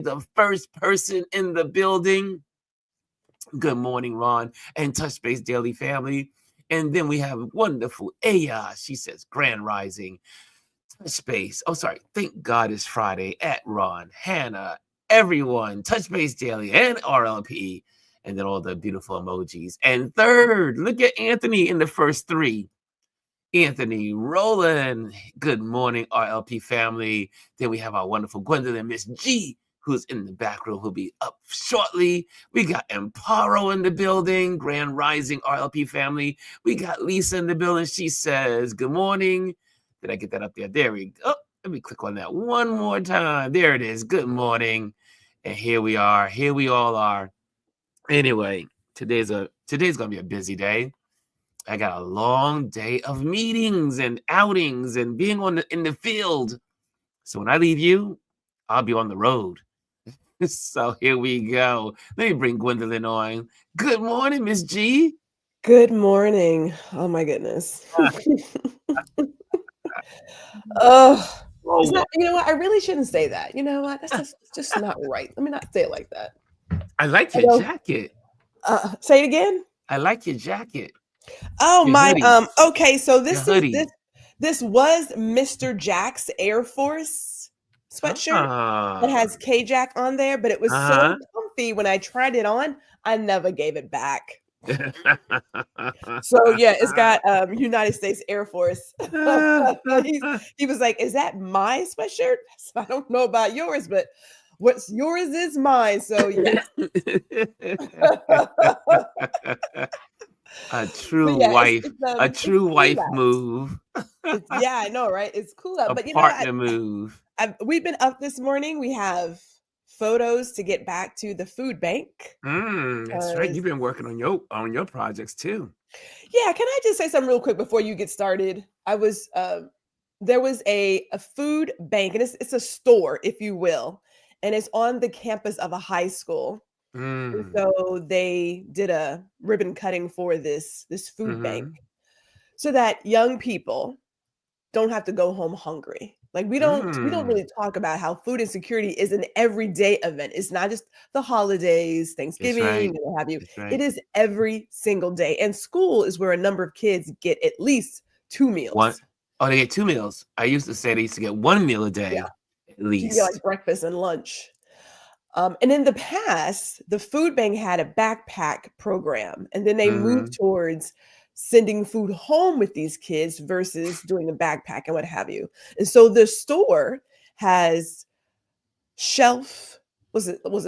the first person in the building. Good morning, Ron and Touch Base Daily family. And then we have wonderful Aya. She says, Grand Rising, Touch Base. Oh, sorry. Thank God it's Friday at Ron, Hannah, everyone, Touch Base Daily, and RLP. And then all the beautiful emojis. And third, look at Anthony in the first three. Anthony, Roland, good morning, RLP family. Then we have our wonderful Gwendolyn, Miss G, who's in the back row, who'll be up shortly. We got Amparo in the building, Grand Rising RLP family. We got Lisa in the building. She says, good morning. Did I get that up there? There we go. Let me click on that one more time. There it is. Good morning. And here we are. Here we all are. Anyway, today's gonna be a busy day. I got a long day of meetings and outings and being in the field. So when I leave you, I'll be on the road. So here we go. Let me bring Gwendolyn on. Good morning, Miss G. Good morning. Oh my goodness. Oh, it's not, you know what? I really shouldn't say that. You know what? That's just not right. Let me not say it like that. I like your jacket. Say it again. I like your jacket. Oh your my hoodie. Okay, so this is was Mr. Jack's Air Force sweatshirt that has K-Jack on there, but it was so comfy when I tried it on, I never gave it back. So yeah, it's got United States Air Force. He was like, "Is that my sweatshirt?" So I don't know about yours, but what's yours is mine. So yeah. A true wife, a true wife move. Yeah, I know, right? It's cool out, but you partner move. We've been up this morning. We have photos to get back to the food bank. That's right. You've been working on your projects too. Yeah, can I just say something real quick before you get started? There was a food bank, and it's a store, if you will, and it's on the campus of a high school. So they did a ribbon cutting for this food bank so that young people don't have to go home hungry. Like we don't really talk about how food insecurity is an everyday event. It's not just the holidays, Thanksgiving, and what have you. It is every single day. And school is where a number of kids get at least 2 meals. What? Oh, they get 2 meals. I used to say they used to get 1 meal a day, at least. You get like breakfast and lunch. And in the past, the food bank had a backpack program, and then they moved towards sending food home with these kids versus doing a backpack and what have you. And so the store has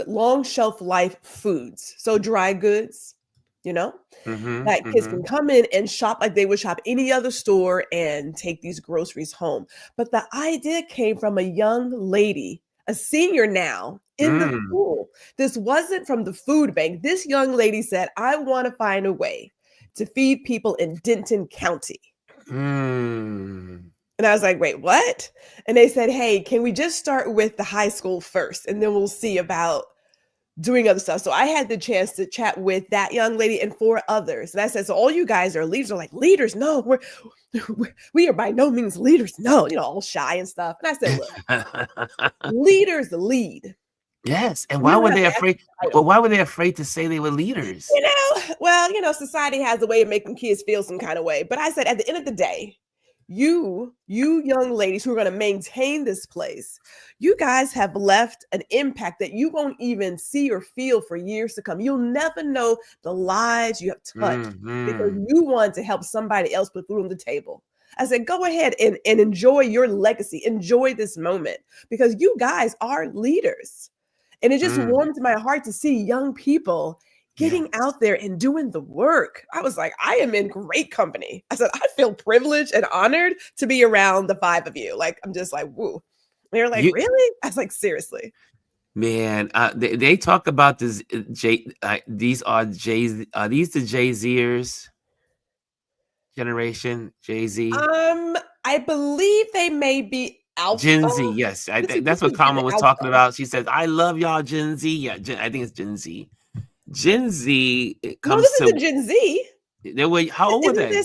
long shelf life foods, so dry goods, that kids can come in and shop like they would shop any other store and take these groceries home. But the idea came from a young lady, a senior now in the school. This wasn't from the food bank. This young lady said, I want to find a way to feed people in Denton County. And I was like, wait, what? And they said, hey, can we just start with the high school first? And then we'll see about doing other stuff. So I had the chance to chat with that young lady and 4 others. And I said, so all you guys are leaders. Are like, leaders? No, we are by no means leaders. No, all shy and stuff. And I said, look, leaders lead. Yes. And why were they afraid? Well, why were they afraid to say they were leaders? Society has a way of making kids feel some kind of way. But I said, at the end of the day, you young ladies who are going to maintain this place, you guys have left an impact that you won't even see or feel for years to come. You'll never know the lives you have touched because you want to help somebody else put food on the table. I said, go ahead and enjoy your legacy. Enjoy this moment because you guys are leaders. And it just warmed my heart to see young people getting out there and doing the work. I was like, I am in great company. I said, I feel privileged and honored to be around the 5 of you. Like, I'm just like, woo. They're like, really? I was like, seriously. Man, they talk about this. These are Jay. Are these the Jay-Zers generation? Jay-Z. I believe they may be Alpha. Gen Z. Yes, that's what Carmen was talking about. She says, "I love y'all, Gen Z." Yeah, I think it's Gen Z. Gen Z comes to Gen Z. They were how old were they?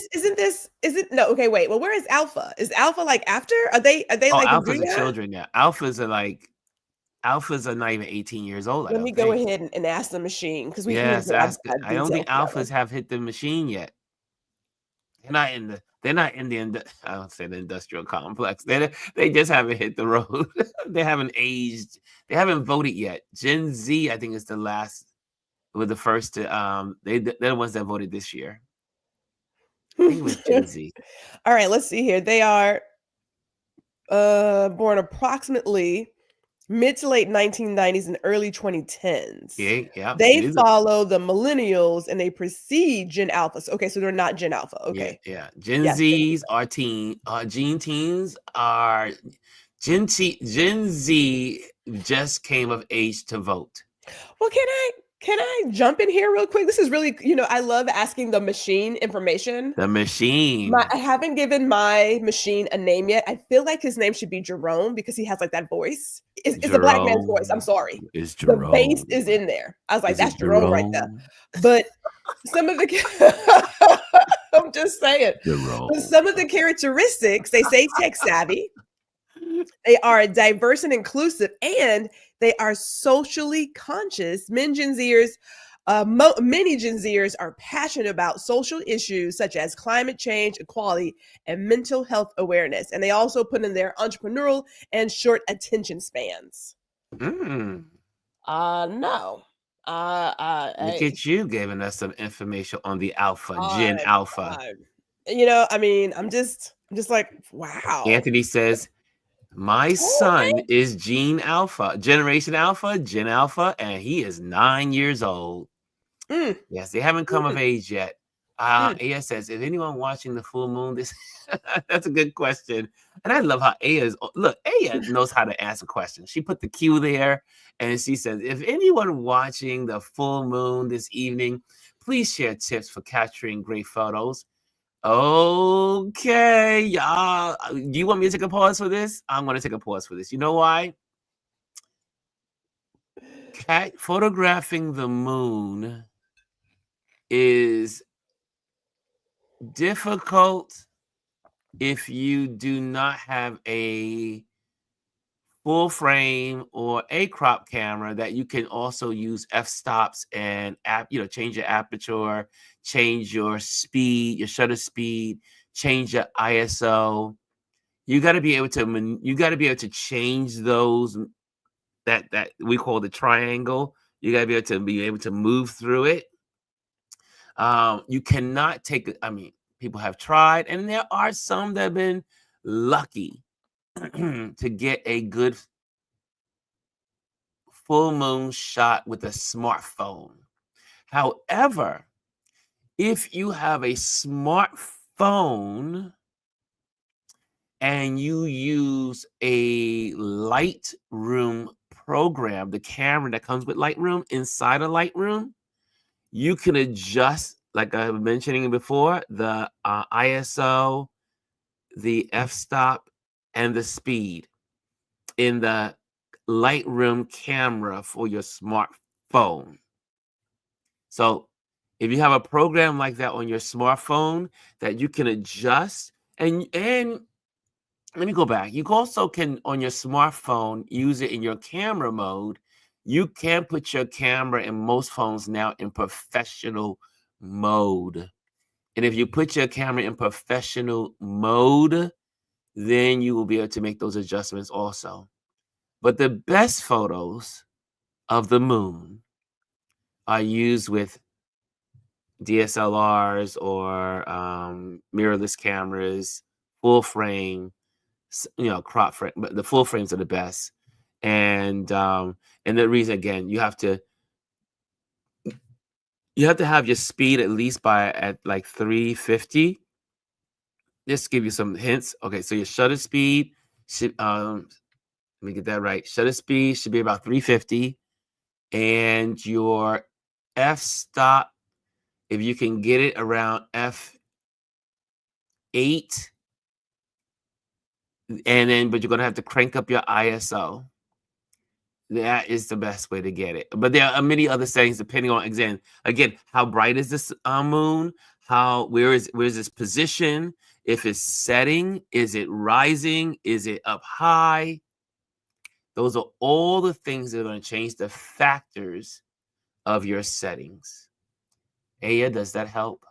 No, okay, wait. Well, where is Alpha? Is Alpha like after? Are they like Alpha's the children? Yeah, Alphas are like Alphas are not even 18 years old, I Let me don't go think. ahead and ask the machine because we can Yes, get ask it. a I don't detail think for that alphas one. have hit the machine yet. They're not in the I don't say the industrial complex. They just haven't hit the road. They haven't aged. They haven't voted yet. Gen Z, I think, is the last. Were the first to they're the ones that voted this year. I think it was Gen Z. All right, let's see here. They are born approximately mid to late 1990s and early 2010s. Yeah, yeah. They follow the millennials and they precede Gen Alpha. Okay, so they're not Gen Alpha. Yeah, Okay. yeah. Gen Zs are Gen teens are Gen Z just came of age to vote. Well, can I jump in here real quick? This is really, I love asking the machine information. The machine. I haven't given my machine a name yet. I feel like his name should be Jerome because he has like that voice. It's a black man's voice. I'm sorry. It's The bass Jerome. is in there. I was like, Is that's it Jerome right there. But some of the I'm just saying. Jerome. But some of the characteristics, they say tech savvy. They are diverse and inclusive, and they are socially conscious. Many Gen Zers are passionate about social issues such as climate change, equality, and mental health awareness. And they also put in their entrepreneurial and short attention spans. No. Look at you giving us some information on the Gen Alpha. I'm just like, wow. Anthony says, my son is Generation Alpha, Gen Alpha, and he is 9 years old. Yes, they haven't come of age yet. Aya says, is anyone watching the full moon? That's a good question. And I love how Aya knows how to answer questions. She put the cue there and she says, if anyone watching the full moon this evening, please share tips for capturing great photos. Okay, y'all. Do you want me to take a pause for this? I'm going to take a pause for this. You know why? Photographing the moon is difficult if you do not have a full frame or a crop camera that you can also use f-stops and change your aperture, change your speed, your shutter speed, change your ISO. You got to be able to change those that we call the triangle. You got to be able to move through it. You cannot take it. I mean, people have tried, and there are some that have been lucky to get a good full moon shot with a smartphone. However, if you have a smartphone and you use a Lightroom program, the camera that comes with Lightroom, inside of Lightroom, you can adjust, like I was mentioning before, the ISO, the f-stop, and the speed in the Lightroom camera for your smartphone. So if you have a program like that on your smartphone that you can adjust, and let me go back. You also can, on your smartphone, use it in your camera mode. You can put your camera in most phones now in professional mode. And if you put your camera in professional mode, then you will be able to make those adjustments also. But the best photos of the moon are used with DSLRs or mirrorless cameras, full frame, crop frame, but the full frames are the best. And the reason, again, you have to have your speed at least at like 350. Just give you some hints. Okay, so your shutter speed should let me get that right. Shutter speed should be about 350, and your f-stop, if you can get it around f8, but you're gonna have to crank up your ISO. That is the best way to get it. But there are many other settings depending on, again, how bright is this moon? Where is its position? If it's setting, is it rising? Is it up high? Those are all the things that are going to change the factors of your settings. Aya, does that help?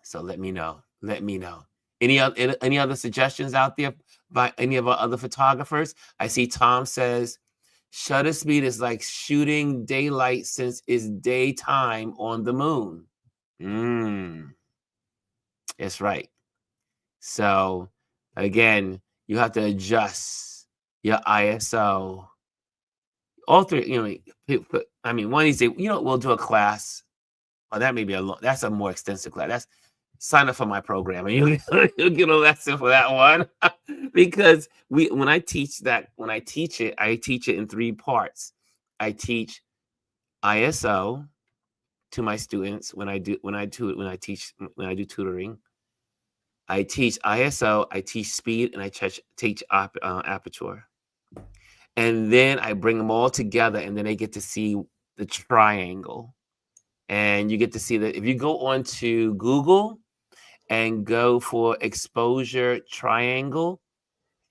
So let me know. Let me know. Any other suggestions out there by any of our other photographers? I see Tom says shutter speed is like shooting daylight since it's daytime on the moon. It's right. So again, you have to adjust your ISO. All three, I mean, one you say, we'll do a class. Oh, that may be that's a more extensive class. Sign up for my program and you'll get a lesson for that one. Because when I teach it, I teach it in 3 parts. I teach ISO to my students when I do tutoring. I teach ISO, I teach speed, and I teach aperture. And then I bring them all together, and then they get to see the triangle. And you get to see that if you go onto Google and go for exposure triangle,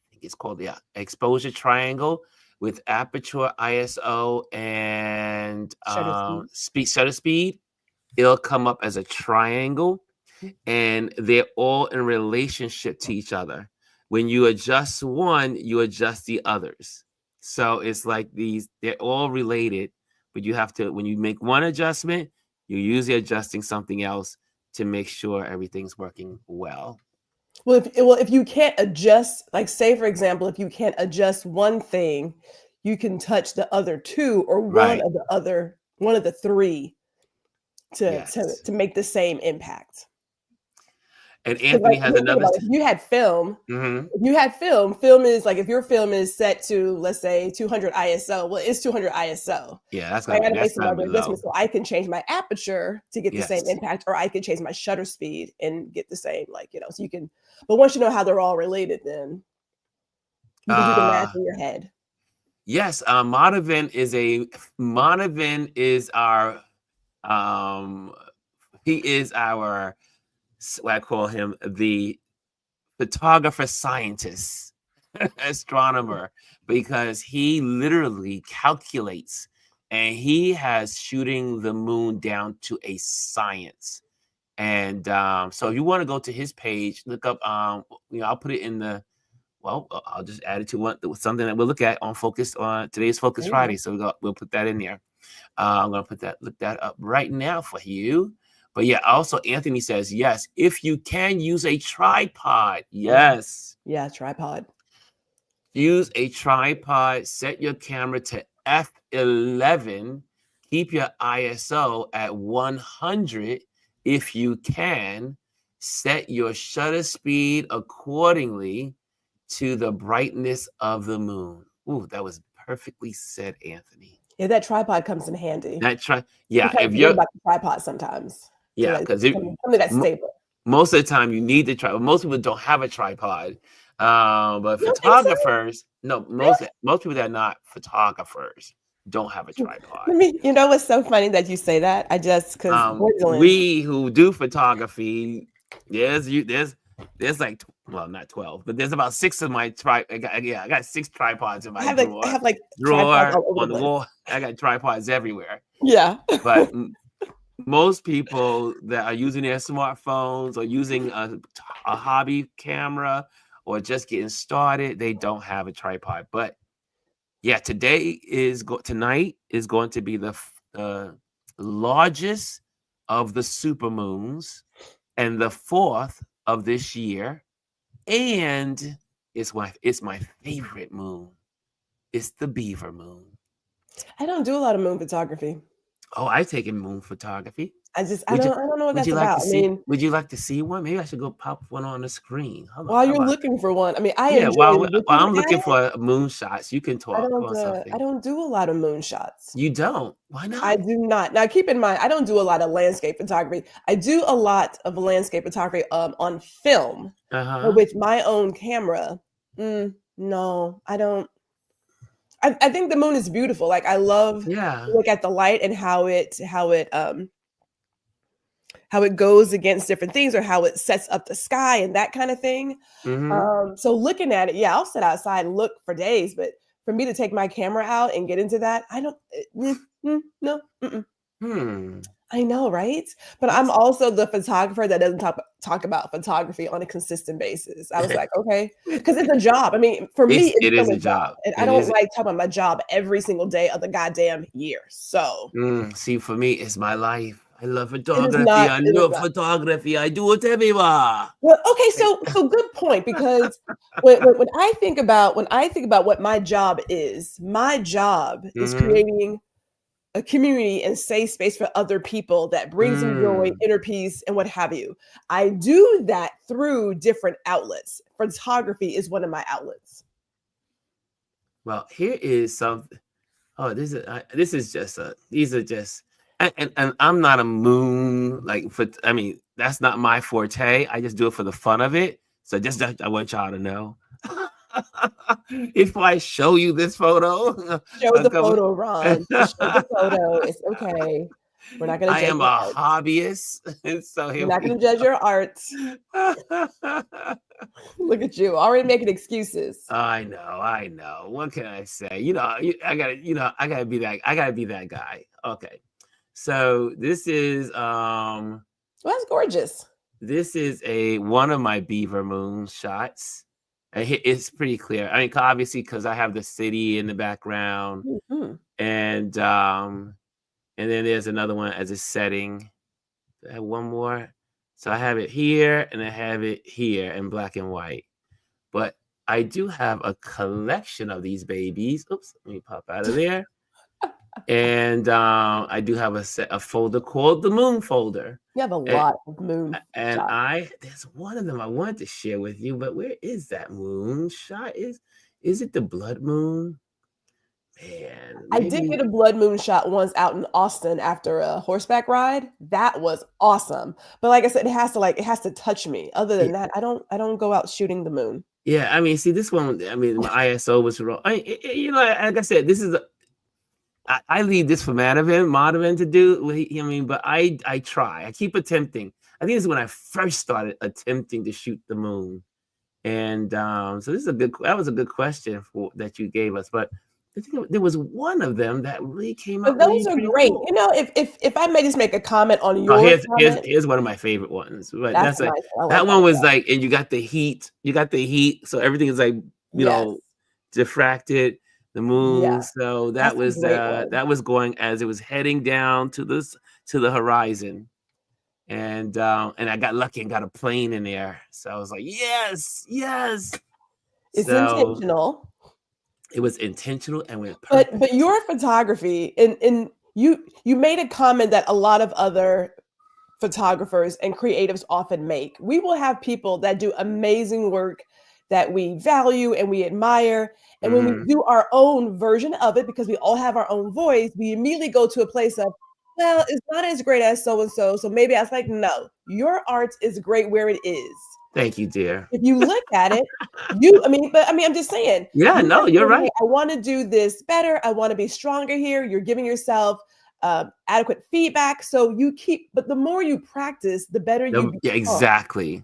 I think it's called the exposure triangle with aperture, ISO, and shutter speed, it'll come up as a triangle, and they're all in relationship to each other. When you adjust one, you adjust the others. So it's like they're all related, but you have to, when you make one adjustment, you're usually adjusting something else to make sure everything's working well. Well, if you can't adjust, like say for example, if you can't adjust one thing, you can touch the other 2 or one of the 3 to make the same impact. And Anthony has another. If you had film, film is like if your film is set to, let's say, 200 ISO. Well, it's 200 ISO. Yeah, that's gonna be low. So I can change my aperture to get the same impact, or I can change my shutter speed and get the same, so you can. But once you know how they're all related, then you can do the math in your head. Yes, Monavin is our he is our, what I call him, the photographer scientist, astronomer, because he literally calculates, and he has shooting the moon down to a science. And so if you want to go to his page, look up, I'll put it in the, I'll just add it to something that we'll look at on today's Focus Friday. So we'll put that in there. I'm going to look that up right now for you. But yeah, also Anthony says, yes, if you can use a tripod. Yes. Yeah, tripod. Use a tripod, set your camera to f11, keep your ISO at 100 if you can, set your shutter speed accordingly to the brightness of the moon. Ooh, that was perfectly said, Anthony. Yeah, that tripod comes in handy. If you're about the tripod sometimes. Yeah, because something that's stable. Most of the time you need the tripod. Most people don't have a tripod. But photographers, most people that are not photographers don't have a tripod. What's so funny that you say that? We who do photography, there's like, not 12, but there's about 6 of my I got 6 tripods in my drawer. I have like drawer on the wall. I got tripods everywhere. Yeah. But most people that are using their smartphones or using a hobby camera or just getting started, they don't have a tripod. But yeah, tonight is going to be the largest of the supermoons and the 4th of this year, and it's my favorite moon. It's the Beaver moon. I don't do a lot of moon photography. Oh, I've taken moon photography. I don't know what that's about. Would you like to see one? Maybe I should go pop one on the screen. While you're looking for one, while I'm looking for moon shots, you can talk or something. I don't do a lot of moon shots. You don't? Why not? I do not. Now, keep in mind, I don't do a lot of landscape photography. I do a lot of landscape photography on film, but with my own camera. No, I don't. I think the moon is beautiful. Like I love to look at the light and how how it goes against different things or how it sets up the sky and that kind of thing. Mm-hmm. So looking at it, yeah, I'll sit outside and look for days, but for me to take my camera out and get into that, I don't, no, mm-mm. I know, right? But I'm That's also the photographer that doesn't talk about photography on a consistent basis. I was like, okay, because it's a job. I mean, for me, it's it still is a a job, job. and I It don't is. like talking about my job every single day of the goddamn year. So See, for me, it's my life. I love it is photography. not. I It is love not. photography. I do it everywhere. Well, okay, so good point because when I think about what my job is Mm-hmm. creating a community and safe space for other people that brings them joy, Mm. inner peace, and what have you. I do that through different outlets. Photography is one of my outlets. Well, here is something. Oh, this is just these are just and I'm not a moon like for I mean that's not my forte. I just do it for the fun of it. So just that I want y'all to know. If I show you this photo, Show a the couple- photo, Ron. Just show the photo. It's okay. We're not going to I judge am your a art. hobbyist, and so We're here not we going to judge your art. go. Look at you, already making excuses. I know. What can I say? I gotta be that guy. Okay. So Well, that's gorgeous. this is a one of my beaver moon shots. And it's pretty clear. I mean, obviously, because I have the city in the background, Mhm. and then there's another one as a setting. I have one more. So I have it here and I have it here in black and white. But I do have a collection of these babies. Oops, let me pop out of there. And I do have a folder called the Moon folder. You have a And, lot of moon and shots. there's one of them I wanted to share with you, but where is that moon shot? Is it the blood moon? Man, I did get maybe. a blood moon shot once out in Austin after a horseback ride. That was awesome. But like I said, it has to touch me. Other than that, I don't go out shooting the moon. Yeah, I mean, see, this one, I mean, my ISO was wrong. Like I said, this is I leave this for Madavan to do. I mean, but I try. I keep attempting. I think this is when I first started attempting to shoot the moon, and so that was a good question that you gave us. But I think there was one of them that really came But out those really are pretty great. cool. You know, if I may just make a comment on Oh, your comment, here's one of my favorite ones. But that's that's like nice. I like that that one a was lot. like, and you got the heat. So everything is like Yes. diffracted. The Yeah. moon. So That's a great one. that was going as it was heading down to the horizon. And I got lucky and got a plane in there. So I was like, yes, yes. It's So intentional. it was intentional and went perfect. But your photography and you made a comment that a lot of other photographers and creatives often make. We will have people that do amazing work that we value and we admire. And when we Mhm. do our own version of it, because we all have our own voice, we immediately go to a place of, well, it's not as great as so and so. So maybe I was like, no, your art is great where it is. Thank you, dear. If you look at it, I'm just saying, Yeah, you no, are you're saying, "Hey, right. I wanna do this better. I wanna be stronger here." You're giving yourself, adequate feedback, so but the more you practice, the better you Yeah, become. exactly.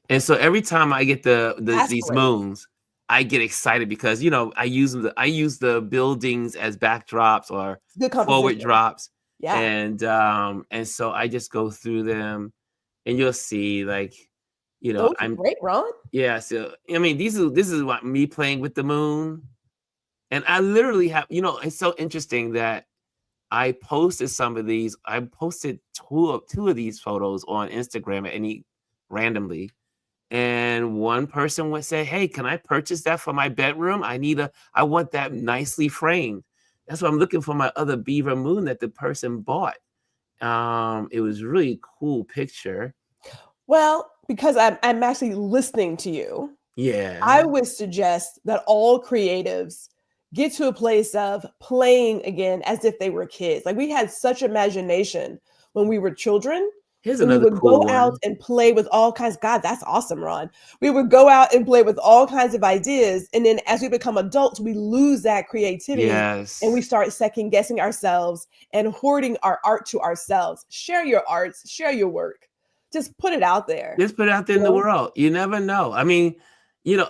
And so every time I get That's these great. moons, I get excited because I use the buildings as backdrops or It's good forward composition. drops, Yeah. and so I just go through them, and you'll see like Those are I'm great, Ron. yeah. So I mean, this is what me playing with the moon, and I literally have it's so interesting that I posted some of these. I posted two of these photos on Instagram randomly. And one person would say, "Hey, can I purchase that for my bedroom? I want that nicely framed." That's what I'm looking for my other beaver moon that the person bought. It was really cool picture. Well, because I'm actually listening to you, I Yeah. would suggest that all creatives get to a place of playing again as if they were kids. Like we had such imagination when we were children. Here's So we another would cool go out one. and play with all kinds. God, that's awesome, Ron. We would go out and play with all kinds of ideas. And then as we become adults, we lose that creativity and we Yes. start second guessing ourselves and hoarding our art to ourselves. Share your arts, share your work. just put it out there. Just put it out there in the world. You never know. I mean,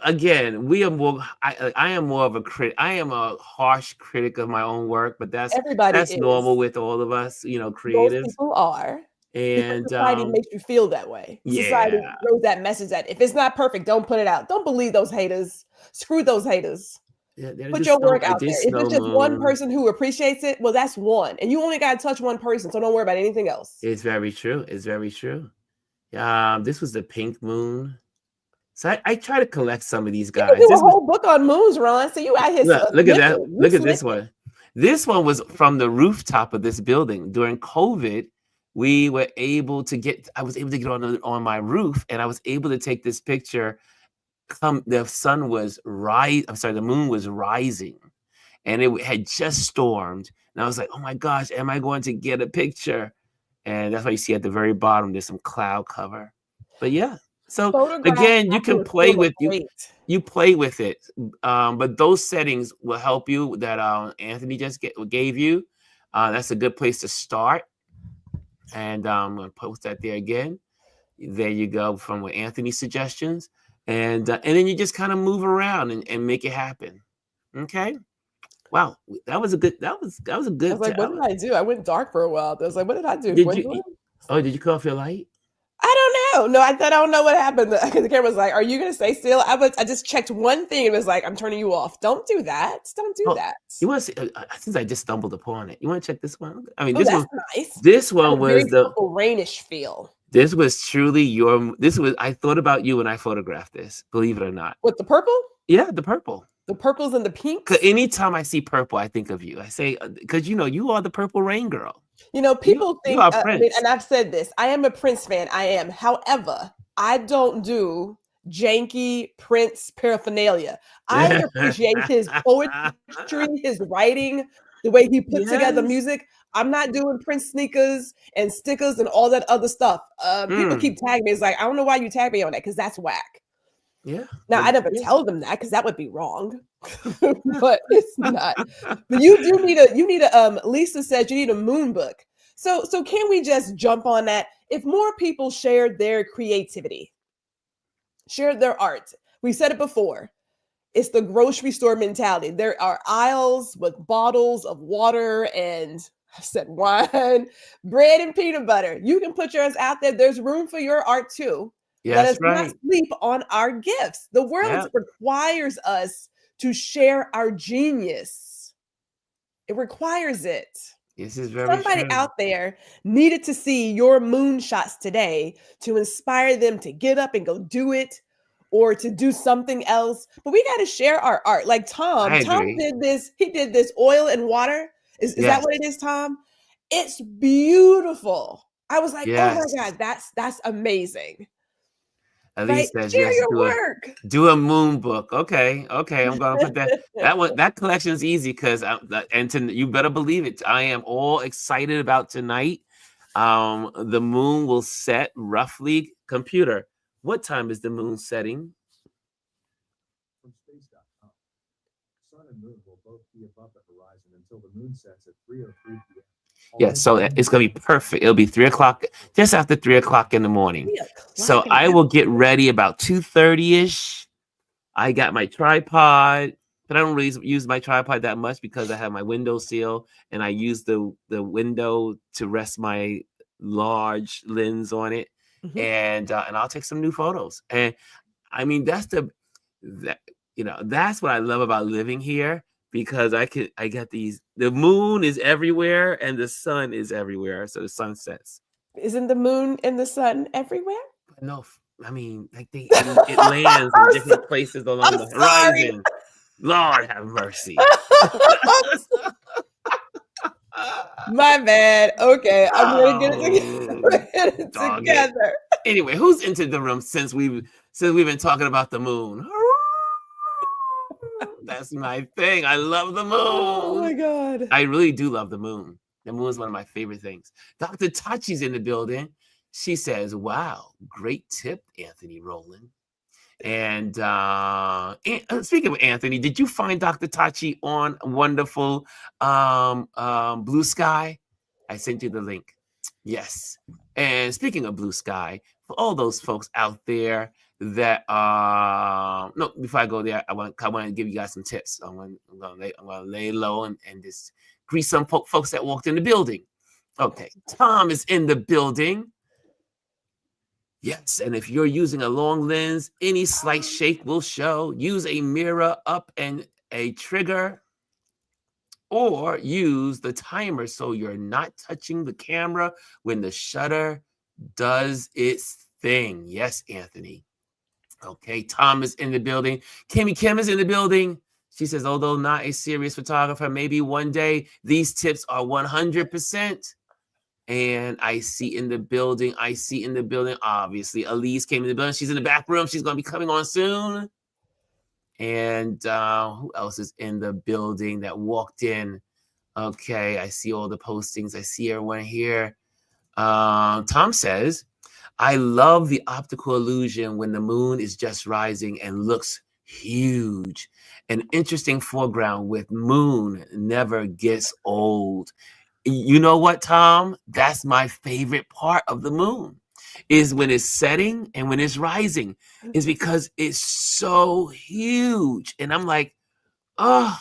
again, we are more. I am more of a critic. I am a harsh critic of my own work, but that's normal with all of us, creatives. Most people are. And society makes you feel that way. Society throws that message that if it's not perfect, don't put it out. Don't believe those haters. Screw those haters. Yeah, put your work out there. If it's just one person who appreciates it, well, that's one. And you only got to touch one person, so don't worry about anything else. It's very true. It's very true. This was the pink moon. So I try to collect some of these guys. You do a whole book on moons, Ron. So you out here. Look at that. Look at this one. This one was from the rooftop of this building. During COVID, we were able to get, I was able to get on my roof, and I was able to take this picture. The sun was the moon was rising, and it had just stormed. And I was like, oh my gosh, am I going to get a picture? And that's why you see at the very bottom, there's some cloud cover. But yeah, so again, you can play with you play with it. But those settings will help you that Anthony just gave you. That's a good place to start. And I'm going to post that there again. There you go, from with Anthony's suggestions. And then you just kind of move around and make it happen. Okay. Wow, that was a good. That was a good. I was like, what did I do? I went dark for a while. I was like, what did I do? Did you cut off your light? I don't know. No, I don't know what happened. The camera was like, "Are you gonna stay still?" I just checked one thing. And it was like, "I'm turning you off. Don't do that. Don't do that." You want to see? Since I just stumbled upon it, you want to check this one? I mean, this one. Nice. This one was the rainish feel. This was truly I thought about you when I photographed this, believe it or not. What, the purple? Yeah, the purple. The purples and the pinks? Anytime I see purple, I think of you. I say, because you are the Purple Rain girl. People think, and I've said this, I am a Prince fan. I am. However, I don't do janky Prince paraphernalia. I appreciate his poetry, his writing, the way he puts together music. I'm not doing Prince sneakers and stickers and all that other stuff. People keep tagging me. It's like, I don't know why you tag me on that, because that's whack. Yeah. Now, I never tell them that, because that would be wrong. But it's not. But you need a Lisa said you need a moon book. So can we just jump on that? If more people shared their creativity, shared their art, we said it before, it's the grocery store mentality. There are aisles with bottles of water and, I said, wine, bread, and peanut butter. You can put yours out there. There's room for your art too. Yeah, let us not sleep on our gifts. The world requires us to share our genius. It requires it. This is very Somebody true. out there needed to see your moonshots today to inspire them to get up and go do it, or to do something else. But we got to share our art. Like Tom did this. He did this oil and water. Is that what it is, Tom? It's beautiful. I was like, oh my God, that's amazing. At least share your work. Do a moon book. Okay. I'm gonna put that. That collection is easy because you better believe it. I am all excited about tonight. The moon will set roughly. Computer, what time is the moon setting? From space.com. Sun and moon will both be above the horizon until the moon sets at 3:03 p.m. Yeah, so it's gonna be perfect. It'll be 3 o'clock, just after 3 o'clock in the morning. So I will get ready about 2:30-ish. I got my tripod, but I don't really use my tripod that much because I have my window sill and I use the window to rest my large lens on it. Mm-hmm. And I'll take some new photos. And I mean, that's what I love about living here. Because I got these, the moon is everywhere and the sun is everywhere. So the sun sets. Isn't the moon and the sun everywhere? No, I mean, like it lands in different places along the horizon. Lord have mercy. My bad. Okay, I'm gonna get it together. Anyway, who's into the room since we've been talking about the moon? That's my thing. I love the moon. Oh my God. I really do love the moon. The moon is one of my favorite things. Dr. Tachi's in the building. She says, wow, great tip, Anthony Rowland. And speaking of Anthony, did you find Dr. Tachi on wonderful Blue Sky? I sent you the link. Yes. And speaking of Blue Sky, for all those folks out there that no, before I go there, I want to give you guys some tips. I'm gonna lay low and just greet some folks that walked in the building. Okay, Tom is in the building. Yes, and if you're using a long lens, any slight shake will show. Use a mirror up and a trigger, or use the timer so you're not touching the camera when the shutter does its thing. Yes, Anthony. Okay, Tom is in the building. Kim is in the building. She says, although not a serious photographer, maybe one day these tips are 100%. And I see in the building, obviously, Elise came in the building. She's in the back room. She's going to be coming on soon. And who else is in the building that walked in? Okay, I see all the postings. I see everyone here. Tom says, I love the optical illusion when the moon is just rising and looks huge. An interesting foreground with moon never gets old. You know what, Tom? That's my favorite part of the moon, is when it's setting and when it's rising, is because it's so huge. And I'm like, oh,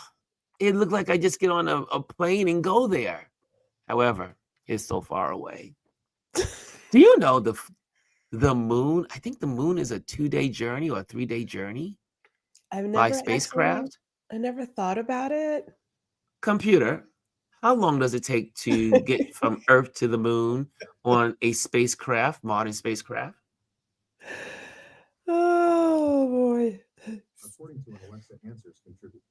it looked like I just get on a plane and go there. However, it's so far away. Do you know the moon? I think the moon is a 2-day journey or a 3-day journey by spacecraft. I never thought about it. Computer, how long does it take to get from Earth to the moon on a spacecraft, modern spacecraft? Oh, boy. According to an Alexa Answers contributor,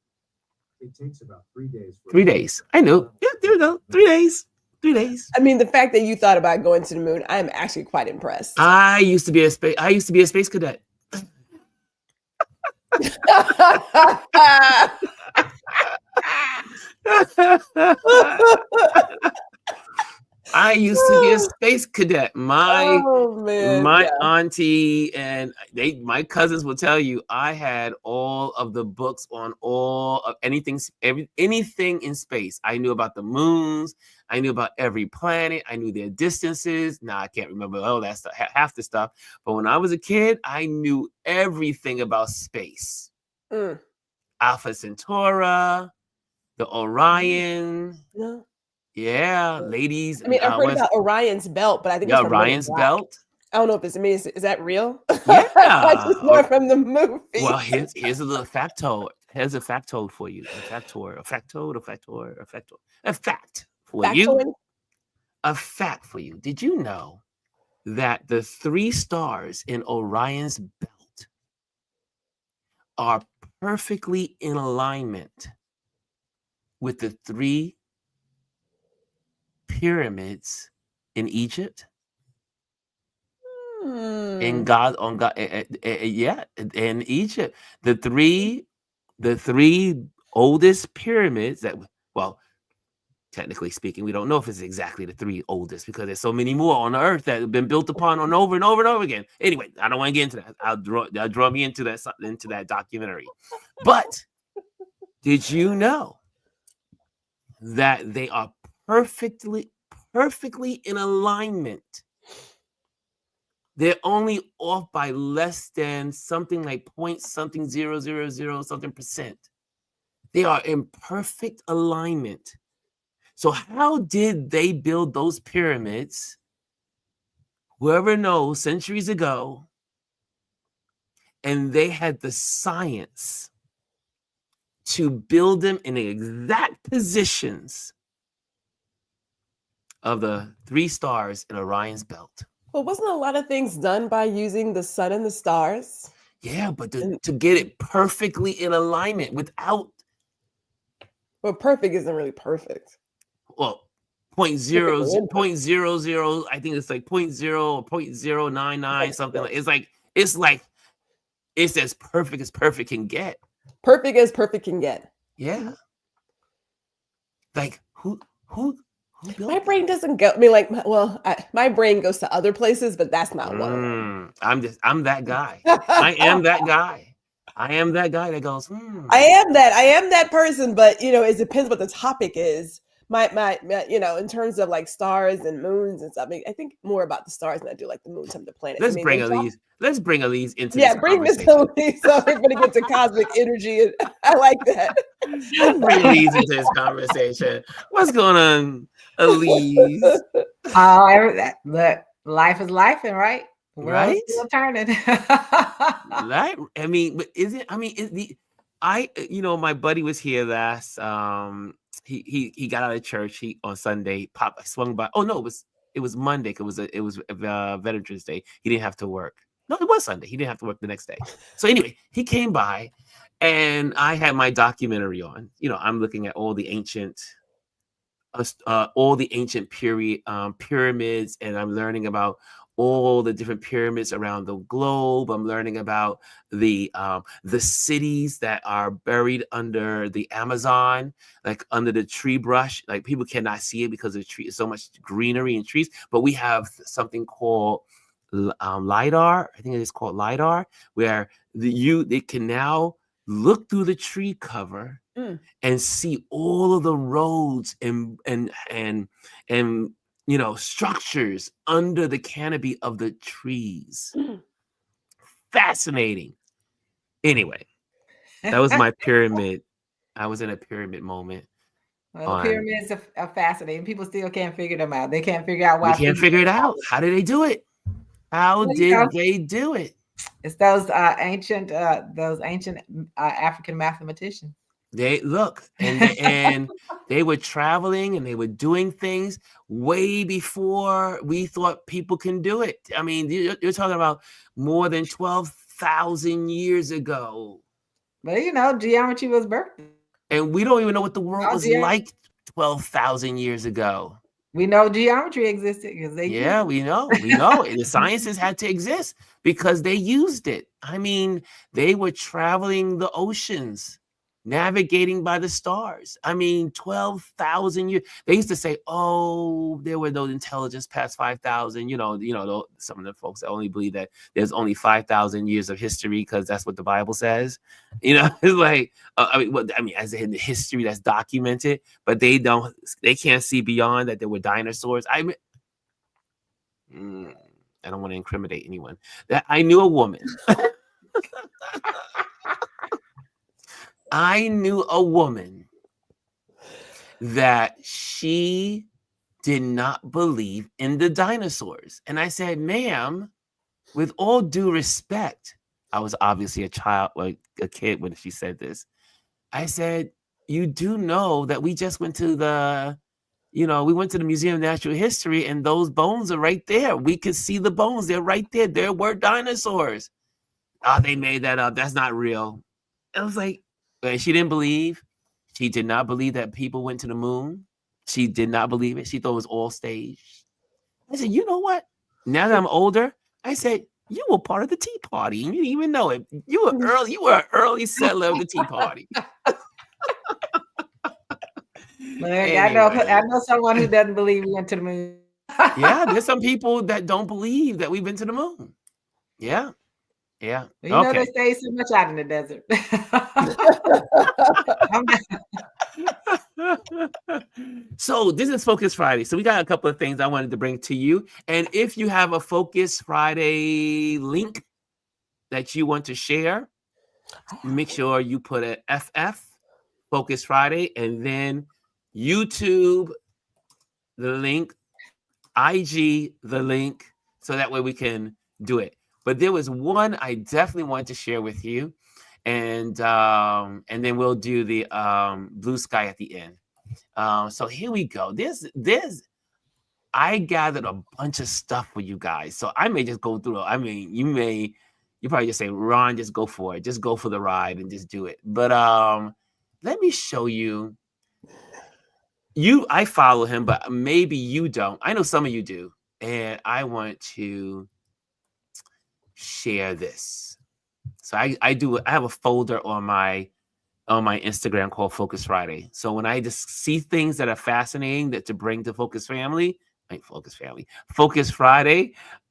it takes about 3 days. 3 days. I know. Yeah, there we go. 3 days. 3 days. I mean, the fact that you thought about going to the moon, I'm actually quite impressed. I used to be a space cadet. I used to be a space cadet. My auntie and my cousins will tell you I had all of the books on all of anything in space. I knew about the moons. I knew about every planet. I knew their distances. Now I can't remember all that stuff, half the stuff. But when I was a kid, I knew everything about space. Alpha Centauri, the Orion. Yeah, ladies. I mean, I've heard about Orion's belt, but I think it's from Orion's belt. I don't know if it's is that real? Yeah, I just know it from the movie. Well, here's a little factoid. Here's a factoid for you. A fact for you. A fact for you. Did you know that the 3 stars in Orion's belt are perfectly in alignment with the 3 pyramids in Egypt? In Egypt, the 3 oldest pyramids that, well, technically speaking, we don't know if it's exactly the 3 oldest because there's so many more on the earth that have been built upon on over and over and over again. Anyway, I don't want to get into that. I'll draw me into that documentary. But did you know that they are perfectly in alignment? They're only off by less than something like 0.000 something percent. They are in perfect alignment. So how did they build those pyramids? Whoever knows, centuries ago. And they had the science to build them in the exact positions of the 3 stars in Orion's belt. Well, wasn't a lot of things done by using the sun and the stars? Yeah, but to get it perfectly in alignment without... Well, perfect isn't really perfect. Well, 0.00, I think it's like 0.0 or 0.099, something like it's as perfect as perfect can get. Perfect as perfect can get. Yeah. Like who my brain doesn't go. I mean, like, my brain goes to other places, but that's not one of them. I'm that guy. I am that guy. I am that guy that goes, I am that person, but it depends what the topic is. my in terms of like stars and moons and stuff. I think more about the stars than I do like the moon, some of the planets. Let's I mean, bring they Elise. Let's bring Elise into yeah, this bring Miss conversation. Elise so we're gonna get to cosmic energy. And I like that. Let's bring Elise into this conversation. What's going on, Elise? Look, life is life, and right? The world Right? is still turning. Right? I mean, but is it? I mean, is the my buddy was here last. He got out of church. He on Sunday swung by. Oh no, it was Monday. It was Veterans Day. He didn't have to work. No, it was Sunday. He didn't have to work the next day. So anyway, he came by, and I had my documentary on. I'm looking at all the ancient pyramids, and I'm learning about all the different pyramids around the globe. I'm learning about the cities that are buried under the Amazon, like under the tree brush. Like people cannot see it because of the tree, so much greenery and trees. But we have something called LiDAR. I think it is called LiDAR, where they can now look through the tree cover and see all of the roads and structures under the canopy of the trees. Fascinating. Anyway, that was my pyramid. I was in a pyramid moment. Well, the pyramids are fascinating. People still can't figure them out. They can't figure out why. They can't figure it out. How did they do it? How did they do it? It's those ancient African mathematicians. They look and they were traveling and they were doing things way before we thought people can do it. I mean, you're talking about more than 12,000 years ago. But geometry was birthed. And we don't even know what the world was like 12,000 years ago. We know geometry existed because they. Yeah, we know. The sciences had to exist because they used it. I mean, they were traveling the oceans, navigating by the stars. I mean, 12,000 years. They used to say, "Oh, there were no intelligence past 5,000." Some of the folks that only believe that there's only 5,000 years of history because that's what the Bible says. It's like, as in the history that's documented, but they can't see beyond that. There were dinosaurs. I don't want to incriminate anyone. That I knew a woman. I knew a woman that she did not believe in the dinosaurs. And I said, ma'am, with all due respect, I was obviously a child, like a kid when she said this. I said, you do know that we just went to the Museum of Natural History and those bones are right there. We could see the bones. They're right there. There were dinosaurs. Oh, they made that up. That's not real. I was like, and she didn't believe. She did not believe that people went to the moon. She did not believe it. She thought it was all staged. I said, you know what? Now that I'm older, I said, you were part of the Tea Party. And you didn't even know it. You were an early settler of the Tea Party. Anyway. I know someone who doesn't believe we went to the moon. Yeah, there's some people that don't believe that we've been to the moon. Yeah. Yeah. They stay so much out in the desert. So this is Focus Friday. So we got a couple of things I wanted to bring to you. And if you have a Focus Friday link that you want to share, make sure you put a FF, Focus Friday, and then YouTube, the link, IG, the link, so that way we can do it. But there was one I definitely wanted to share with you, and then we'll do the blue sky at the end. So here we go. I gathered a bunch of stuff for you guys, so I may just go through it. I mean, you probably just say, Ron, just go for it, just go for the ride and just do it. But let me show you. I follow him, but maybe you don't. I know some of you do, and I want to share this. So I have a folder on my Instagram called Focus Friday. So when I just see things that are fascinating that to bring to Focus Friday,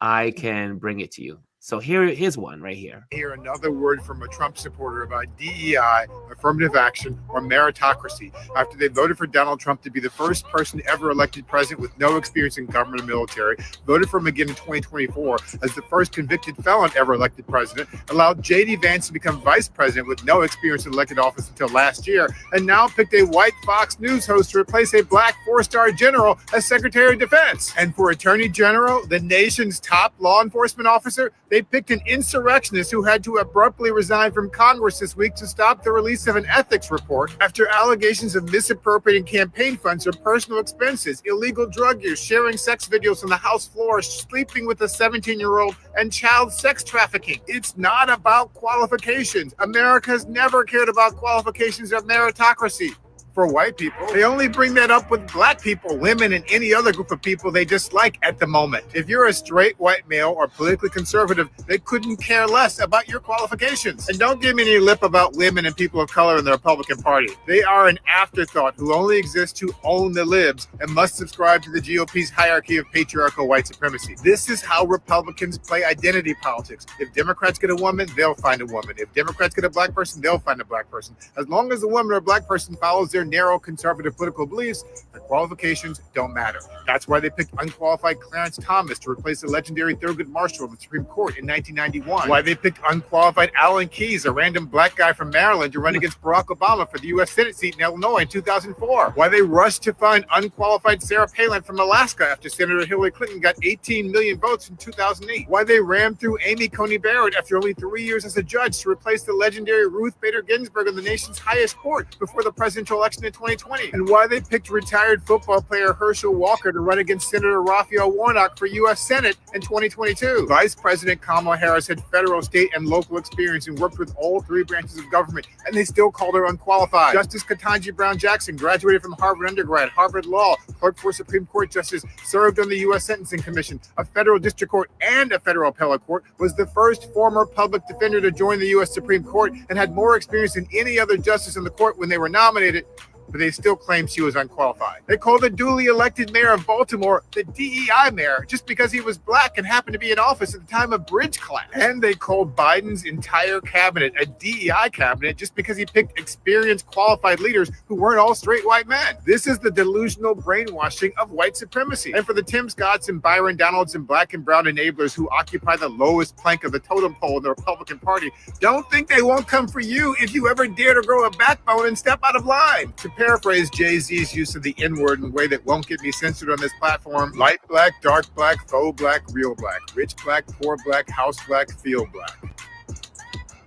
I can bring it to you. So here's one right here. Hear another word from a Trump supporter about DEI, affirmative action, or meritocracy after they voted for Donald Trump to be the first person ever elected president with no experience in government or military, voted for him again in 2024 as the first convicted felon ever elected president, allowed J.D. Vance to become vice president with no experience in elected office until last year, and now picked a white Fox News host to replace a black four-star general as Secretary of Defense. And for Attorney General, the nation's top law enforcement officer, they picked an insurrectionist who had to abruptly resign from Congress this week to stop the release of an ethics report after allegations of misappropriating campaign funds or personal expenses, illegal drug use, sharing sex videos on the House floor, sleeping with a 17-year-old, and child sex trafficking. It's not about qualifications. America's never cared about qualifications or meritocracy. For white people, they only bring that up with black people, women, and any other group of people they dislike at the moment. If you're a straight white male or politically conservative, they couldn't care less about your qualifications. And don't give me any lip about women and people of color in the Republican Party. They are an afterthought who only exist to own the libs and must subscribe to the GOP's hierarchy of patriarchal white supremacy. This is how Republicans play identity politics. If Democrats get a woman, they'll find a woman. If Democrats get a black person, they'll find a black person. As long as the woman or black person follows their narrow conservative political beliefs, their qualifications don't matter. That's why they picked unqualified Clarence Thomas to replace the legendary Thurgood Marshall in the Supreme Court in 1991. Why they picked unqualified Alan Keyes, a random black guy from Maryland, to run against Barack Obama for the U.S. Senate seat in Illinois in 2004. Why they rushed to find unqualified Sarah Palin from Alaska after Senator Hillary Clinton got 18 million votes in 2008. Why they rammed through Amy Coney Barrett after only 3 years as a judge to replace the legendary Ruth Bader Ginsburg in the nation's highest court before the presidential election in 2020, and why they picked retired football player Herschel Walker to run against Senator Raphael Warnock for U.S. Senate in 2022. Vice President Kamala Harris had federal, state, and local experience and worked with all three branches of government, and they still called her unqualified. Justice Ketanji Brown Jackson graduated from Harvard undergrad, Harvard Law, clerked for Supreme Court Justice, served on the U.S. Sentencing Commission, a federal district court, and a federal appellate court, was the first former public defender to join the U.S. Supreme Court, and had more experience than any other justice in the court when they were nominated, but they still claim she was unqualified. They called the duly elected mayor of Baltimore the DEI mayor just because he was black and happened to be in office at the time of Bridge Collapse. And they called Biden's entire cabinet a DEI cabinet just because he picked experienced, qualified leaders who weren't all straight white men. This is the delusional brainwashing of white supremacy. And for the Tim Scotts and Byron Donalds and black and brown enablers who occupy the lowest plank of the totem pole in the Republican Party, don't think they won't come for you if you ever dare to grow a backbone and step out of line. To paraphrase Jay-Z's use of the N-word in a way that won't get me censored on this platform: light black, dark black, faux black, real black, rich black, poor black, house black, feel black,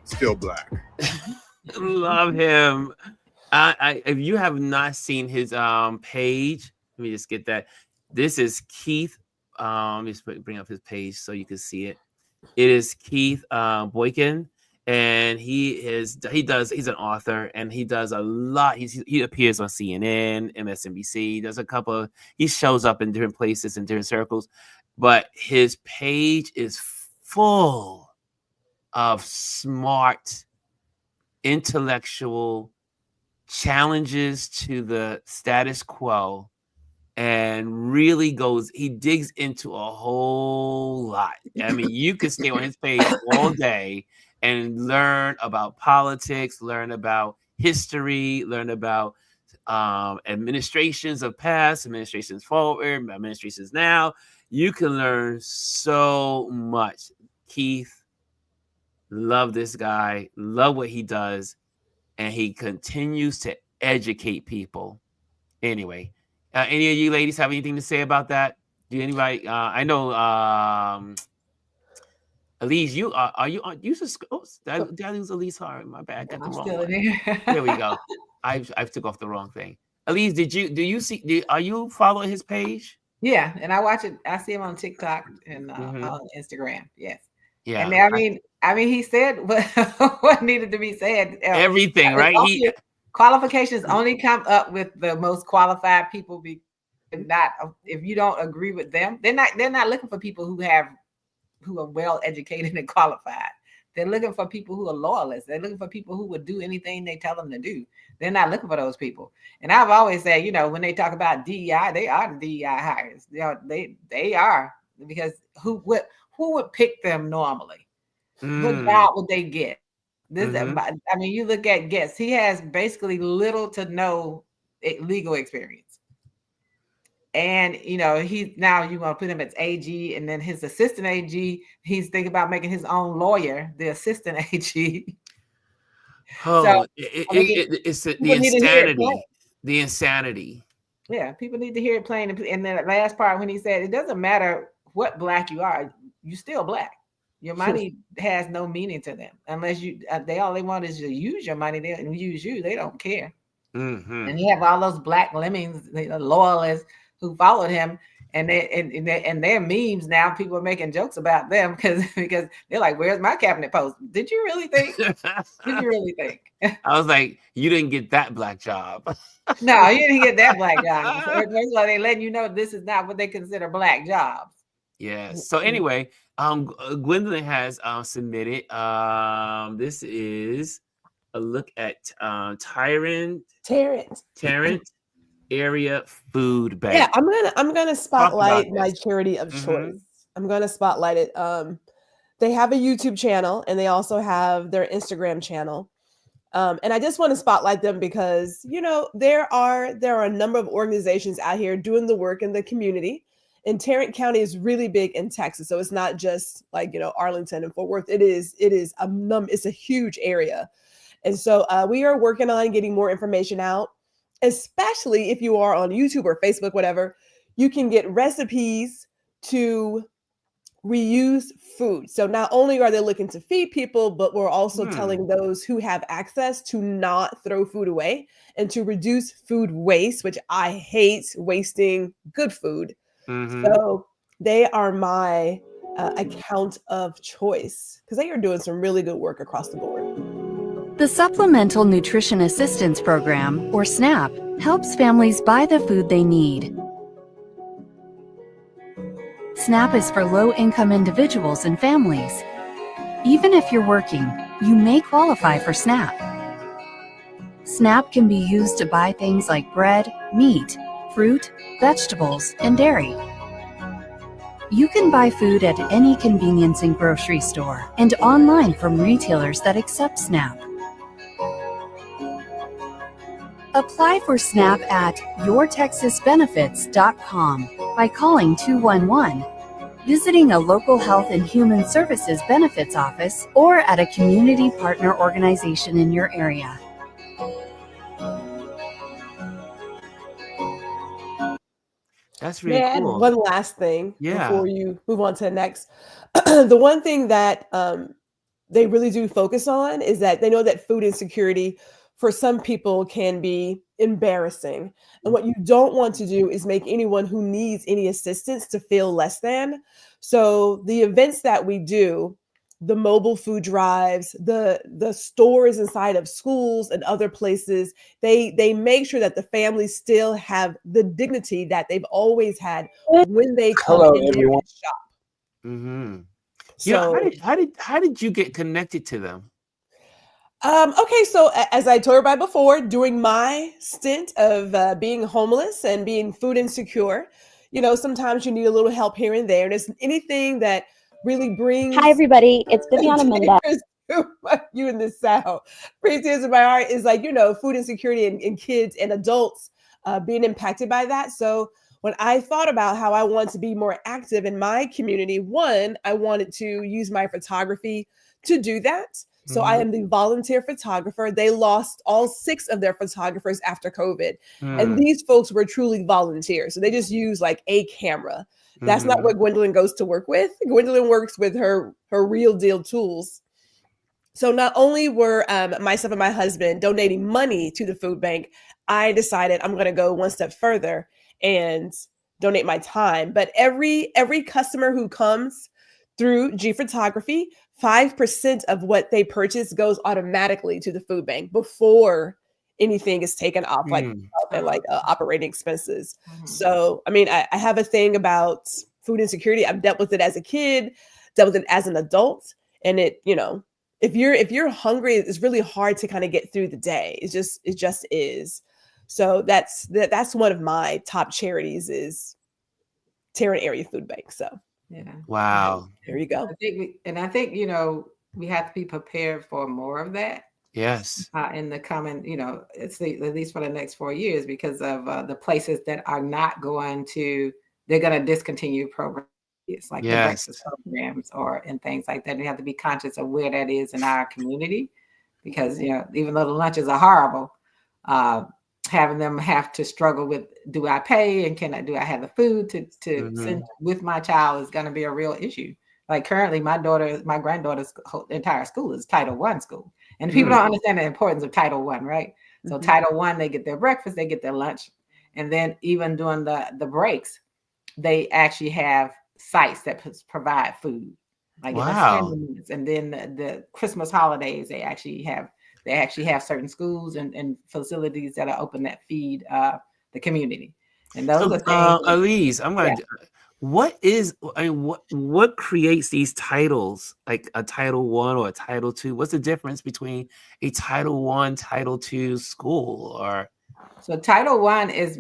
still black. Love him. If you have not seen his page, let me just get that. This is Keith. Just bring up his page so you can see it. It is Keith Boykin. And he's an author, and he does a lot. He appears on CNN, MSNBC, he shows up in different places, in different circles, but his page is full of smart, intellectual challenges to the status quo, and really he digs into a whole lot. I mean, you could stay on his page all day and learn about politics, learn about history, learn about administrations of past, administrations forward, administrations now. You can learn so much. Keith, love this guy, love what he does, and he continues to educate people. Anyway, any of you ladies have anything to say about that? Do anybody? I know. Elise, you are you on? Did I lose Elise Hart? My bad. Got the wrong one. There we go. I took off the wrong thing. Elise, are you following his page? Yeah, and I watch it. I see him on TikTok and on Instagram. Yes. Yeah. And I mean, he said what needed to be said. Everything, right? Qualifications only come up with the most qualified people. Not if you don't agree with them, they're not looking for people who are well educated and qualified. They're looking for people who are loyalists. They're looking for people who would do anything they tell them to do. They're not looking for those people. And I've always said, when they talk about DEI, they are the DEI hires. They are, because who would pick them normally? What Mm. job would they get? This, Mhm. I mean, you look at Guess. He has basically little to no legal experience. And you know, now you want to put him as AG, and then his assistant AG, he's thinking about making his own lawyer, the assistant AG. So Oh, I mean, it's the people need to hear it plain. insanity. The insanity. Yeah, people need to hear it plain. And then the last part when he said, it doesn't matter what black you are, you still black. Your money has no meaning to them unless you. All they want is to use your money. They use you. They don't care. Mhm. And he have all those black lemmings, the loyalists who followed him, and their memes now. People are making jokes about them because they're like, "Where's my cabinet post? Did you really think? Did you really think?" I was like, you didn't get that black job. No, you didn't get that black job. First of all, they letting you know this is not what they consider black jobs. Yes. So anyway, Gwendolyn has submitted. This is a look at Tarrant Area Food Bank. Yeah, I'm gonna spotlight my this. charity of Mhm. choice. I'm gonna spotlight it. They have a YouTube channel and they also have their Instagram channel. And I just want to spotlight them because, you know, there are a number of organizations out here doing the work in the community. And Tarrant County is really big in Texas, so it's not just like, you know, Arlington and Fort Worth. It's a huge area, and so we are working on getting more information out. Especially if you are on YouTube or Facebook, whatever, you can get recipes to reuse food. So not only are they looking to feed people, but we're also telling those who have access to not throw food away and to reduce food waste, which I hate wasting good food. So they are my account of choice because they are doing some really good work across the board. The Supplemental Nutrition Assistance Program, or SNAP, helps families buy the food they need. SNAP is for low-income individuals and families. Even if you're working, you may qualify for SNAP. SNAP can be used to buy things like bread, meat, fruit, vegetables, and dairy. You can buy food at any convenience and grocery store and online from retailers that accept SNAP. Apply for SNAP at yourtexasbenefits.com by calling 211, visiting a local Health and Human Services benefits office, or at a community partner organization in your area. That's really May I add cool. one last thing Yeah. before you move on to the next? The one thing that they really do focus on is that they know that food insecurity for some people can be embarrassing. And what you don't want to do is make anyone who needs any assistance to feel less than. So the events that we do, the mobile food drives, the stores inside of schools and other places, they make sure that the families still have the dignity that they've always had when they come in there and shop. Mm-hmm. So how did you get connected to them? Okay, so as I told everybody before, during my stint of being homeless and being food insecure, you know, sometimes you need a little help here and there. And it's anything that really brings. Hi, everybody. It's Viviana Mendez. You in the South. Brings tears to my heart is like, you know, food insecurity in kids and adults being impacted by that. So when I thought about how I want to be more active in my community, one, I wanted to use my photography to do that. So I am the volunteer photographer. They lost all 6 of their photographers after COVID. And these folks were truly volunteers. So they just use like a camera. That's not what Gwendolyn goes to work with. Gwendolyn works with her real deal tools. So not only were myself and my husband donating money to the food bank, I decided I'm going to go one step further and donate my time. But every customer who comes through G Photography, 5% of what they purchase goes automatically to the food bank before anything is taken off, like operating expenses. So, I mean, I have a thing about food insecurity. I've dealt with it as a kid, dealt with it as an adult, and it, you know, if you're hungry, it's really hard to kind of get through the day. It just is. So that's one of my top charities is Tarrant Area Food Bank. So. Yeah. Wow. There you go. I think, you know, we have to be prepared for more of that Yes. in the coming, at least for the next 4 years, because of the places that are not they're going to discontinue programs. It's like the breakfast programs and things like that. We have to be conscious of where that is in our community, because, even though the lunches are horrible, having them have to struggle with, do I pay and do I have the food to send with my child is going to be a real issue. Like currently my granddaughter's entire school is Title I school. And people don't understand the importance of Title I, right? So Title I, they get their breakfast, they get their lunch. And then even during the breaks, they actually have sites that provide food. Like wow. And then the Christmas holidays, they actually have certain schools and facilities that are open that feed the community. And those are things. Elise, I'm going to. What creates these titles, like a Title I or a Title II? What's the difference between a Title I, Title II school? So Title I is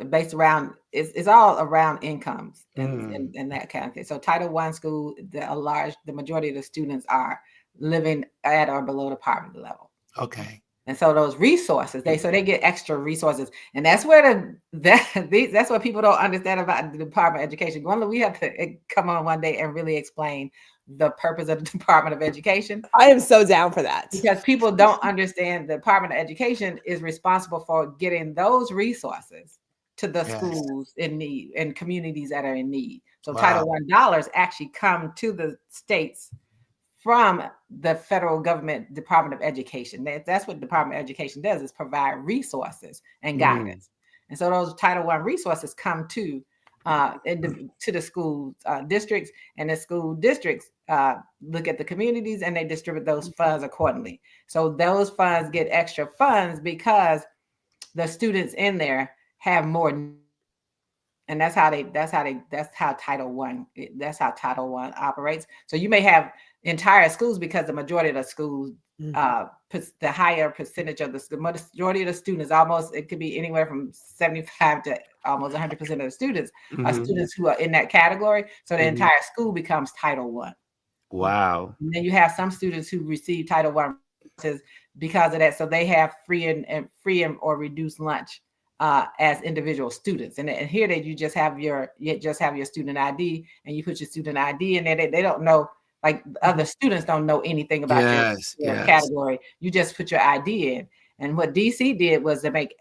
based around it's all around incomes and that kind of thing. So Title I school, the majority of the students are living at or below the poverty level. Okay. And so those resources, they get extra resources, and that's where that's what people don't understand about the Department of Education. We have to come on one day and really explain the purpose of the Department of Education. I am so down for that, because people don't understand the Department of Education is responsible for getting those resources to the schools in need and communities that are in need. So Title I dollars actually come to the states from the federal government Department of Education. That's what the Department of Education does, is provide resources and guidance. And so those Title I resources come to the school districts, and the school districts look at the communities and they distribute those funds accordingly. So those funds get extra funds because the students in there have more. And that's how Title I operates. So you may have entire schools, because the majority of the schools, the higher percentage of the majority of the students, it could be anywhere from 75 to almost 100% of the students are students who are in that category. So the entire school becomes Title I. Wow. And then you have some students who receive Title I because of that. So they have free or reduced lunch as individual students. And here you just have your student ID, and you put your student ID in there. They don't know, like other students don't know anything about your category. You just put your ID in. And what DC did was to make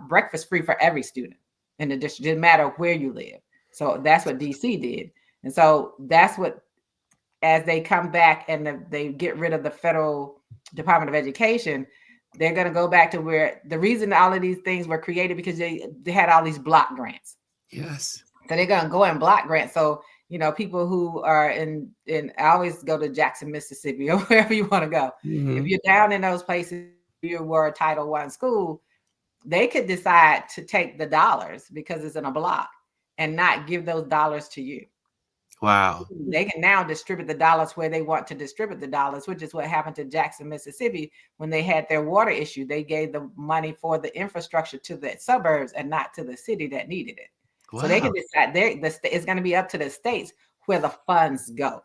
breakfast free for every student in the district. It didn't matter where you live. So that's what DC did. And so that's what, as they come back and they get rid of the federal Department of Education, they're going to go back to where the reason all of these things were created, because they had all these block grants. Yes. So they're going to go in block grants. So, people who are in I always go to Jackson, Mississippi, or wherever you want to go. If you're down in those places, you were a Title I school, they could decide to take the dollars because it's in a block and not give those dollars to you. Wow. They can now distribute the dollars where they want to distribute the dollars, which is what happened to Jackson, Mississippi, when they had their water issue. They gave the money for the infrastructure to the suburbs and not to the city that needed it. Wow. So they can decide it's going to be up to the states where the funds go.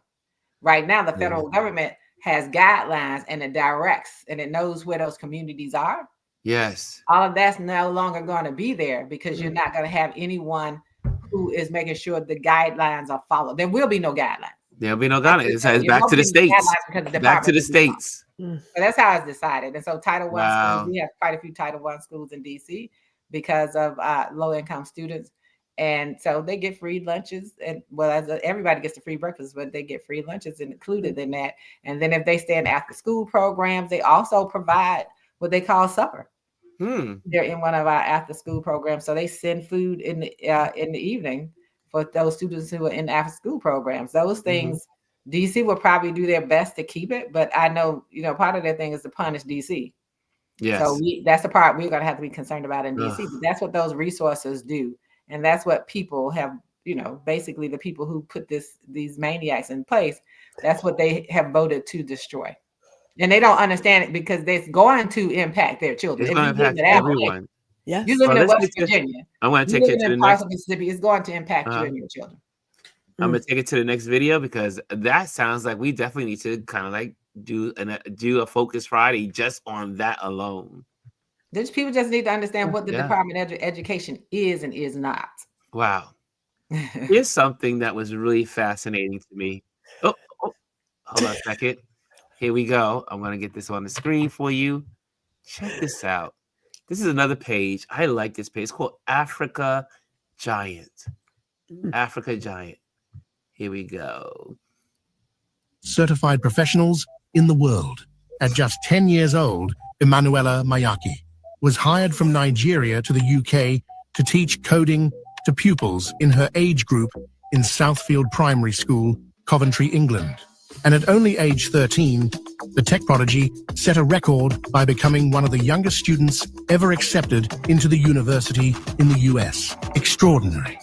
Right now, the federal government has guidelines and it directs and it knows where those communities are. Yes. All of that's no longer going to be there, because you're not going to have anyone who is making sure the guidelines are followed. There will be no guidelines. There'll be no guidelines. It says back to the states. Back to the states. So that's how it's decided. And so Title I schools, we have quite a few Title I schools in DC because of low-income students. And so they get free lunches, and everybody gets the free breakfast, but they get free lunches included in that. And then if they stay in after school programs, they also provide what they call supper. They're in one of our after school programs. So they send food in the evening for those students who are in after school programs. Those things, DC will probably do their best to keep it, but I know, part of their thing is to punish DC. Yes. So that's the part we're going to have to be concerned about in DC. But that's what those resources do. And that's what people have, basically the people who put these maniacs in place, that's what they have voted to destroy. And they don't understand it because it's going to impact their children. It's going to impact everyone. Yes. You're living in West Virginia. I want to take you to the next. Mississippi. It's going to impact you and your children. I'm gonna take it to the next video because that sounds like we definitely need to kind of like do a Focus Friday just on that alone. People just need to understand what the Department of Education is and is not. Wow. Here's something that was really fascinating to me. Oh, hold on a second. Here we go. I'm gonna get this on the screen for you. Check this out. This is another page. I like this page. It's called Africa Giant. Africa Giant. Here we go. Certified professionals in the world. At just 10 years old, Emanuela Mayaki was hired from Nigeria to the UK to teach coding to pupils in her age group in Southfield Primary School, Coventry, England. And at only age 13, the tech prodigy set a record by becoming one of the youngest students ever accepted into the university in the US. Extraordinary.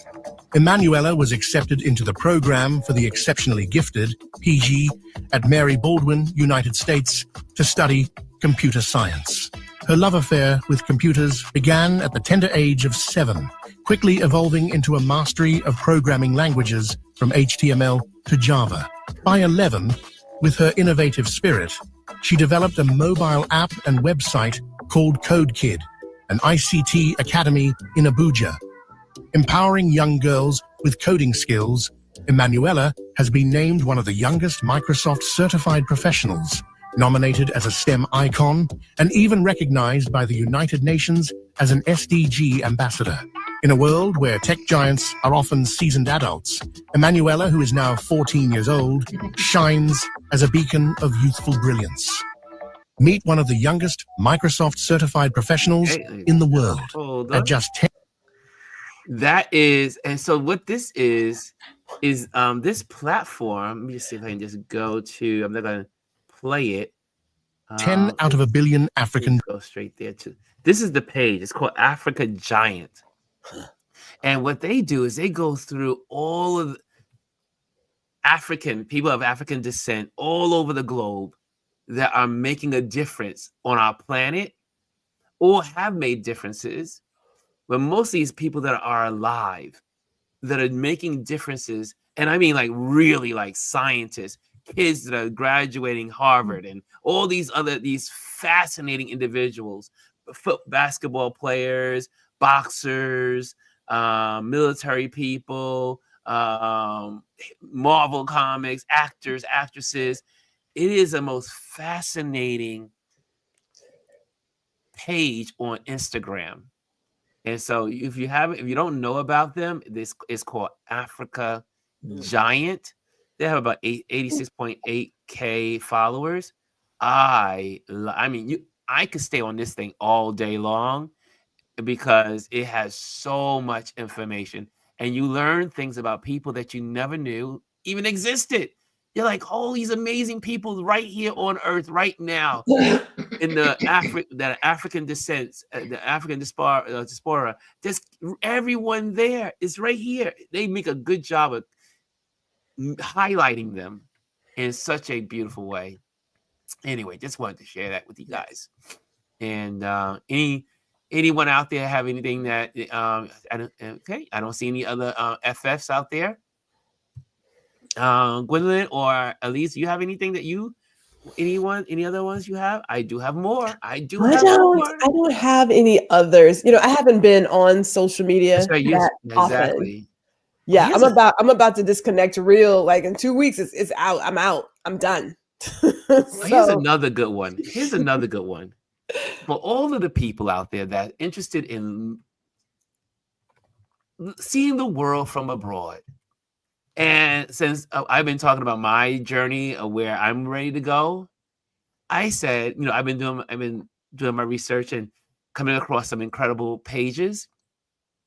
Emanuela was accepted into the program for the exceptionally gifted, PG, at Mary Baldwin, United States, to study computer science. Her love affair with computers began at the tender age of 7, quickly evolving into a mastery of programming languages from HTML to Java. By 11, with her innovative spirit, she developed a mobile app and website called CodeKid, an ICT academy in Abuja. Empowering young girls with coding skills, Emanuela has been named one of the youngest Microsoft certified professionals, nominated as a STEM icon, and even recognized by the United Nations as an SDG ambassador. In a world where tech giants are often seasoned adults, Emanuela, who is now 14 years old, shines as a beacon of youthful brilliance. Meet one of the youngest Microsoft certified professionals in the world at just 10. That is, and so what this is this platform. Let me just see if I can just go to, I'm not going to play it. 10 out of a billion African. Go straight there too. This is the page. It's called Africa Giant. And what they do is they go through all of African people of African descent all over the globe that are making a difference on our planet or have made differences. But most of these people that are alive, that are making differences, and I mean like really like scientists, kids that are graduating Harvard, and all these fascinating individuals, basketball players, boxers, military people, Marvel comics, actors, actresses. It is the most fascinating page on Instagram. And so if you don't know about them, this is called Africa Giant. They have about 86.8K followers. I mean, I could stay on this thing all day long because it has so much information, and you learn things about people that you never knew even existed. You're like, oh, these amazing people right here on Earth right now in the African descent, the African diaspora. There's everyone there is right here. They make a good job of highlighting them in such a beautiful way. Anyway, just wanted to share that with you guys. And anyone out there have anything that I don't see any other FFs out there. Gwendolyn or Elise, you have anything that any other ones you have? I do have more. I don't have any others. I haven't been on social media that often. Yeah, I'm about to disconnect real. Like in 2 weeks, it's out. I'm out. I'm done. Here's another good one. For all of the people out there that are interested in seeing the world from abroad. And since I've been talking about my journey of where I'm ready to go, I said, I've been doing my research and coming across some incredible pages.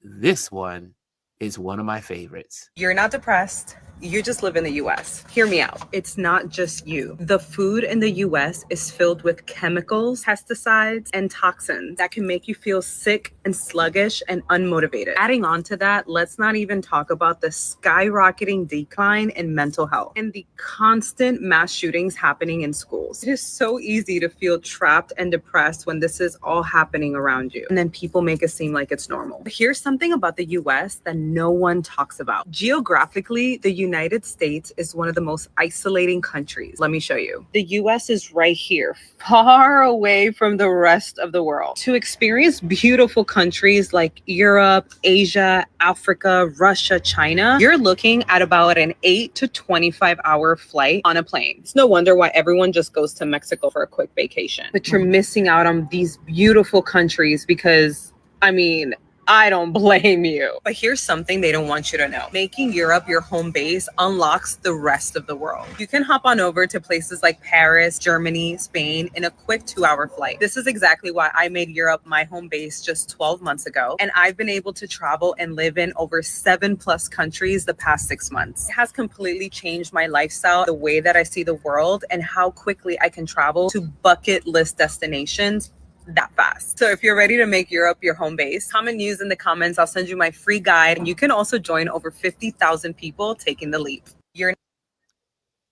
This one is one of my favorites. You're not depressed. You just live in the US. Hear me out. It's not just you. The food in the US is filled with chemicals, pesticides, and toxins that can make you feel sick and sluggish and unmotivated. Adding on to that, let's not even talk about the skyrocketing decline in mental health and the constant mass shootings happening in schools. It is so easy to feel trapped and depressed when this is all happening around you. And then people make it seem like it's normal. But here's something about the US that no one talks about. Geographically, the United States is one of the most isolating countries. Let me show you. The US is right here, far away from the rest of the world. To experience beautiful countries like Europe, Asia, Africa, Russia, China, you're looking at about an 8 to 25-hour flight on a plane. It's no wonder why everyone just goes to Mexico for a quick vacation. But you're missing out on these beautiful countries because, I mean, I don't blame you. But here's something they don't want you to know. Making Europe your home base unlocks the rest of the world. You can hop on over to places like Paris, Germany, Spain in a quick 2-hour flight. This is exactly why I made Europe my home base just 12 months ago. And I've been able to travel and live in over 7+ countries the past 6 months. It has completely changed my lifestyle, the way that I see the world, and how quickly I can travel to bucket list destinations that fast. So if you're ready to make Europe your home base, comment news in the comments. I'll send you my free guide. And you can also join over 50,000 people taking the leap.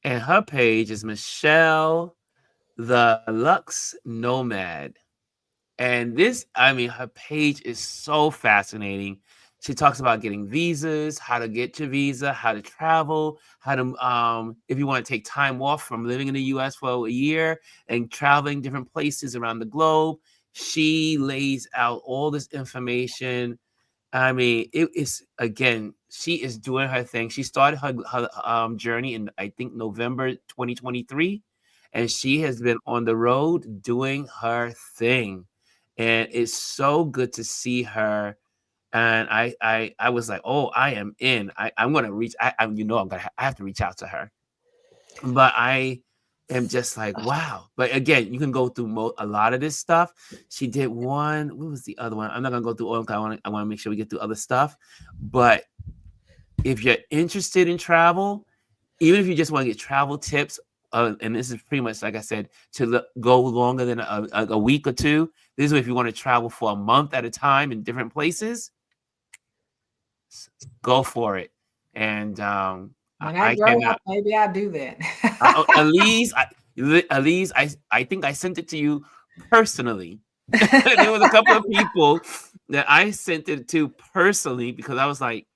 And her page is Michelle the Lux Nomad. And this, I mean, her page is so fascinating. She talks about getting visas, how to get your visa, how to travel, how to, if you want to take time off from living in the US for a year and traveling different places around the globe. She lays out all this information. I mean, it is, again, she is doing her thing. She started her journey in, I think, November 2023, and she has been on the road doing her thing. And it's so good to see her. And I was like, oh, I am in. I'm gonna reach. I have to reach out to her. But I am just like, wow. But again, you can go through a lot of this stuff. She did one. What was the other one? I'm not gonna go through all. I want to make sure we get through other stuff. But if you're interested in travel, even if you just want to get travel tips, and this is pretty much, like I said, to go longer than a week or two. This is if you want to travel for a month at a time in different places. Go for it. And when I grow up, maybe I'll do that. Elise, I think I sent it to you personally. There was a couple of people that I sent it to personally because I was like,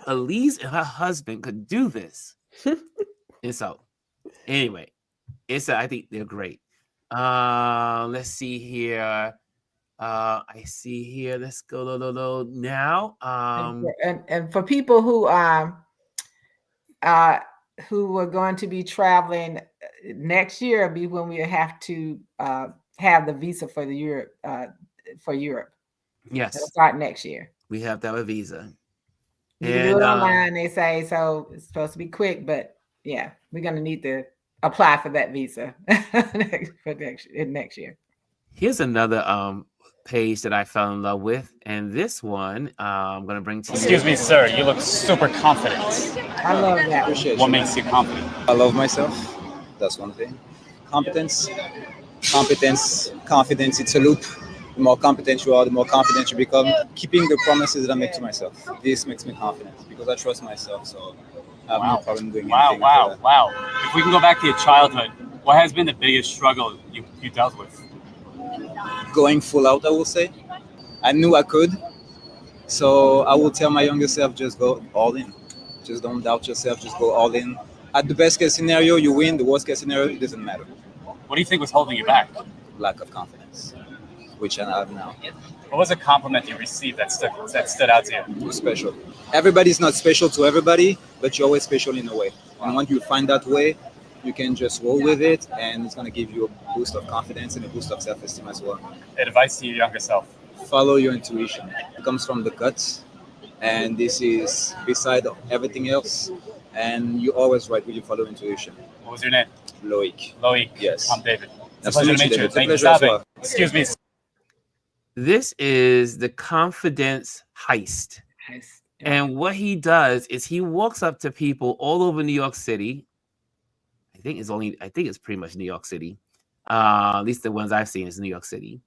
Elise and her husband could do this. And so, anyway, I think they're great. Let's see here. I see here. Let's go now. And for people who are going to be traveling next year, will be when we have to have the visa for the Europe for Europe. Yes, it'll start next year. We have to have a visa. You can do it online. They say so. It's supposed to be quick, but yeah, we're gonna need to apply for that visa for next year. Here's another page that I fell in love with, and this one I'm gonna bring to you. Excuse me, sir. You look super confident. I love that. What makes you confident? I love myself. That's one thing. Confidence. It's a loop. The more competent you are, the more confident you become. Keeping the promises that I make to myself. This makes me confident because I trust myself. So I have no problem doing anything. Wow. If we can go back to your childhood, what has been the biggest struggle you dealt with? Going full out, I will say. I knew I could. So I will tell my younger self, just go all in. Just don't doubt yourself, just go all in. At the best case scenario, you win. The worst case scenario, it doesn't matter. What do you think was holding you back? Lack of confidence, which I have now. What was a compliment you received that stood out to you? You're special. Everybody's not special to everybody, but you're always special in a way. And once you find that way, you can just roll with it, and it's going to give you a boost of confidence and a boost of self-esteem as well. Advice to your younger self? Follow your intuition. It comes from the guts, and this is beside everything else. And you're always right when you follow intuition. What was your name? Loic. Yes. I'm David. It's a pleasure pleasure to meet you. Thank you for stopping. Excuse me. This is the confidence heist. And what he does is he walks up to people all over New York City. I think it's pretty much New York City. At least the ones I've seen is New York City.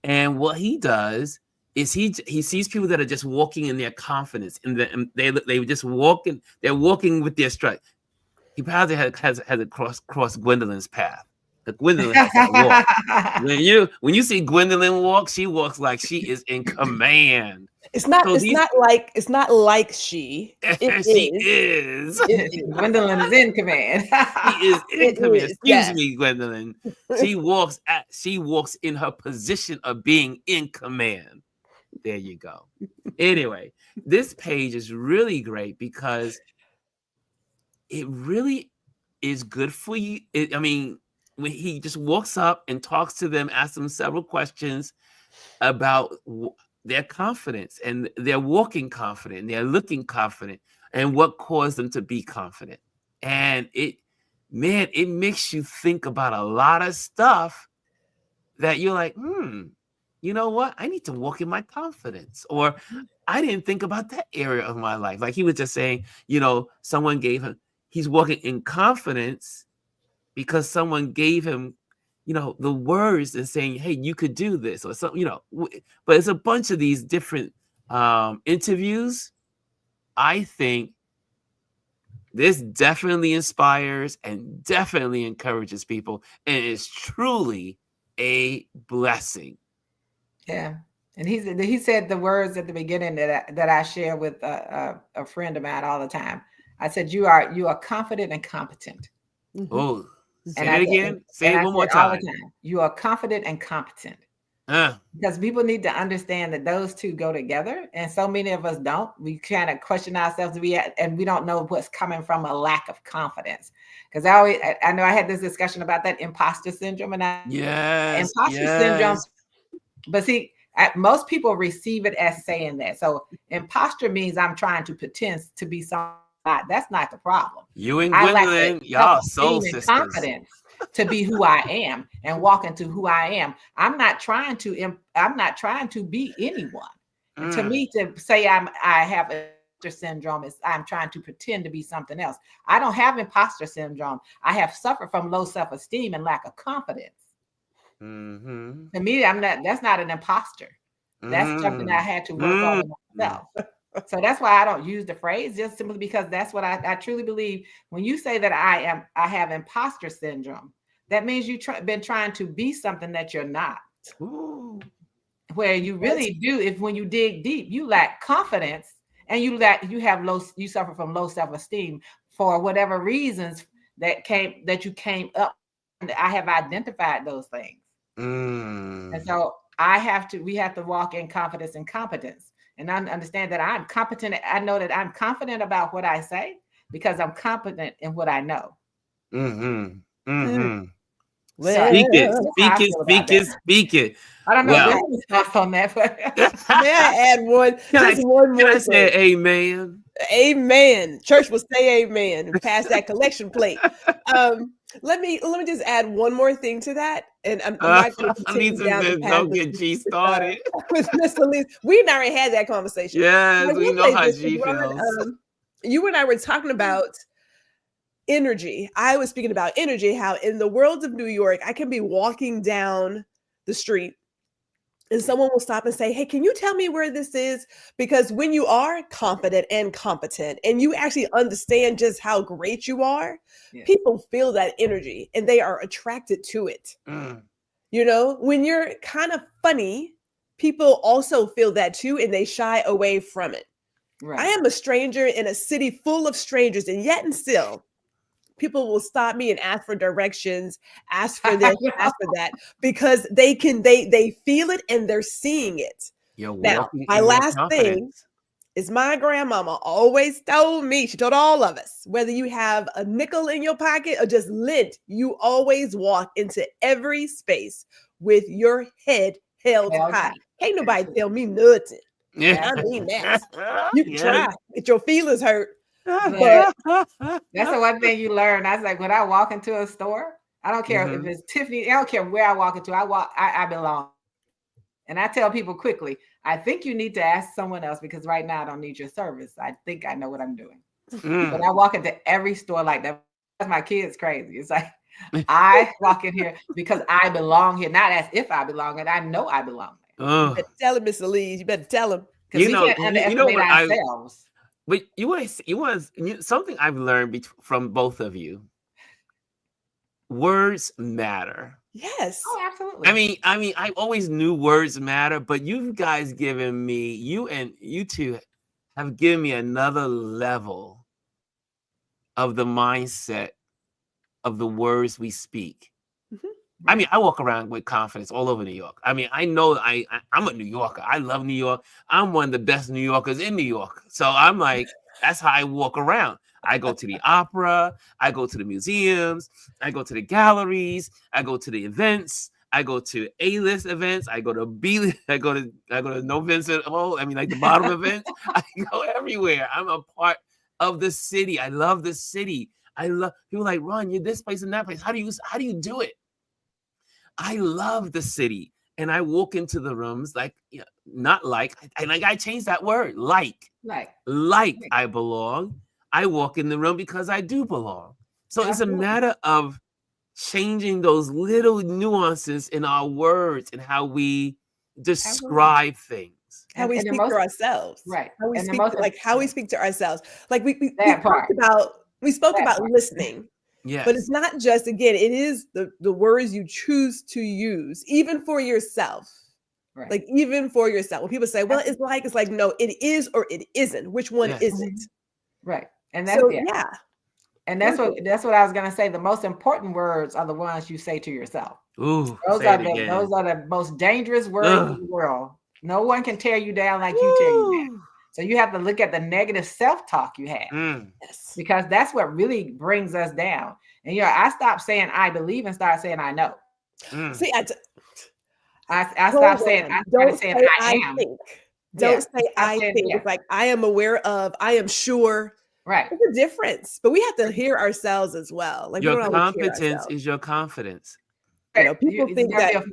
And what he does is he sees people that are just walking in their confidence, and they just walking. They're walking with their stride. He probably has crossed Gwendolyn's path. Gwendolyn has that walk. When you see Gwendolyn walk, she walks like she is in command. It's not. So It's these- not like. It's not like she. It she is. is. It is. Gwendolyn is in command. She is in It command. is, Excuse yes. me, Gwendolyn. She walks in her position of being in command. There you go. Anyway, this page is really great because it really is good for you. I mean, when he just walks up and talks to them, asks them several questions about their confidence, and they're walking confident, and they're looking confident, and what caused them to be confident. And it makes you think about a lot of stuff that you're like, you know what? I need to walk in my confidence. Or I didn't think about that area of my life. Like he was just saying, someone gave him, he's walking in confidence because someone gave him, the words and saying, hey, you could do this or something, but it's a bunch of these different interviews. I think this definitely inspires and definitely encourages people, and is truly a blessing. Yeah. And he said the words at the beginning that I share with a friend of mine all the time. I said, you are confident and competent. Oh, say And it again. Say it one more time. All the time. You are confident and competent. Because people need to understand that those two go together, and so many of us don't. We kind of question ourselves, and we don't know what's coming from a lack of confidence. Because I know I had this discussion about that imposter syndrome, and imposter syndrome. But see, most people receive it as saying that. So imposter means I'm trying to pretend to be something. That's not the problem. You and Gwendolyn, y'all soul sisters. Confidence to be who I am and walk into who I am. I'm not trying to be anyone. To me, to say I have imposter syndrome is I'm trying to pretend to be something else. I don't have imposter syndrome. I have suffered from low self-esteem and lack of confidence. Mm-hmm. To me, that's not an imposter. That's something I had to work on myself. So that's why I don't use the phrase, just simply because that's what I truly believe. When you say that I have imposter syndrome, that means you've been trying to be something that you're not. Ooh. Where you really do, if when you dig deep, you lack confidence, and you suffer from low self-esteem for whatever reasons that you came up. And I have identified those things. And so we have to walk in confidence and competence. And I understand that I'm competent. I know that I'm confident about what I say because I'm competent in what I know. Mm-hmm. Mm-hmm. Well, Speak it. I don't know what thoughts on that, but may I add one? Can I say amen? Amen. Church will say amen and pass that collection plate. Let me just add one more thing to that, and I'm not going to continue down the path. Don't get G started. With Miss Elise, we've already had that conversation. Yes, we know how G feels. You and I were talking about energy. I was speaking about energy, how in the world of New York, I can be walking down the street and someone will stop and say, hey, can you tell me where this is? Because when you are confident and competent and you actually understand just how great you are, people feel that energy and they are attracted to it. When you're kind of funny, people also feel that too, and they shy away from it. Right. I am a stranger in a city full of strangers, and yet and still, people will stop me and ask for directions, ask for this, ask for that, because they feel it and they're seeing it. Now, my last thing is my grandmama always told me, she told all of us, whether you have a nickel in your pocket or just lint, you always walk into every space with your head held high. Can't nobody tell me nothing. Yeah. I mean that. You can try. If your feelings hurt. But that's the one thing you learn. I was like, when I walk into a store, I don't care if it's Tiffany, I don't care where I walk into, I belong. And I tell people quickly, I think you need to ask someone else because right now I don't need your service. I think I know what I'm doing. But I walk into every store like that. That's my kids crazy. It's like, I walk in here because I belong here, not as if I belong, and I know I belong there. You better tell him, Miss Elise. You better tell him. Because we can't underestimate ourselves. But something I've learned from both of you. Words matter. Yes. Oh, absolutely. I always knew words matter, but you guys given me, you two have given me another level of the mindset of the words we speak. I walk around with confidence all over New York. I know I'm a New Yorker. I love New York. I'm one of the best New Yorkers in New York. So I'm like, that's how I walk around. I go to the opera. I go to the museums. I go to the galleries. I go to the events. I go to A-list events. I go to B-list. I go to no Vincent. Like the bottom events. I go everywhere. I'm a part of the city. I love the city. I love people like Ron. You're this place and that place. How do you do it? I love the city, and I walk into the rooms I changed that word, like I belong. I walk in the room because I do belong. So it's a matter of changing those little nuances in our words and how we describe things. How we speak to ourselves. Right. How we speak to ourselves. Like we spoke about listening. Yes. But it's not just, again, it is the words you choose to use, even for yourself. Right. Like even for yourself. When people say, well, it's like, no, it is or it isn't. Which one is it? Right. And that's And that's what I was gonna say. The most important words are the ones you say to yourself. Ooh, those are the most dangerous words in the world. No one can tear you down like you tear you down. So you have to look at the negative self-talk you have, because that's what really brings us down. And I stopped saying I believe and started saying I know. See, I stopped saying I started saying I am. Think. Don't say I think. It's like I am aware of. I am sure. Right. There's a difference, but we have to hear ourselves as well. Like your competence is your confidence. People think that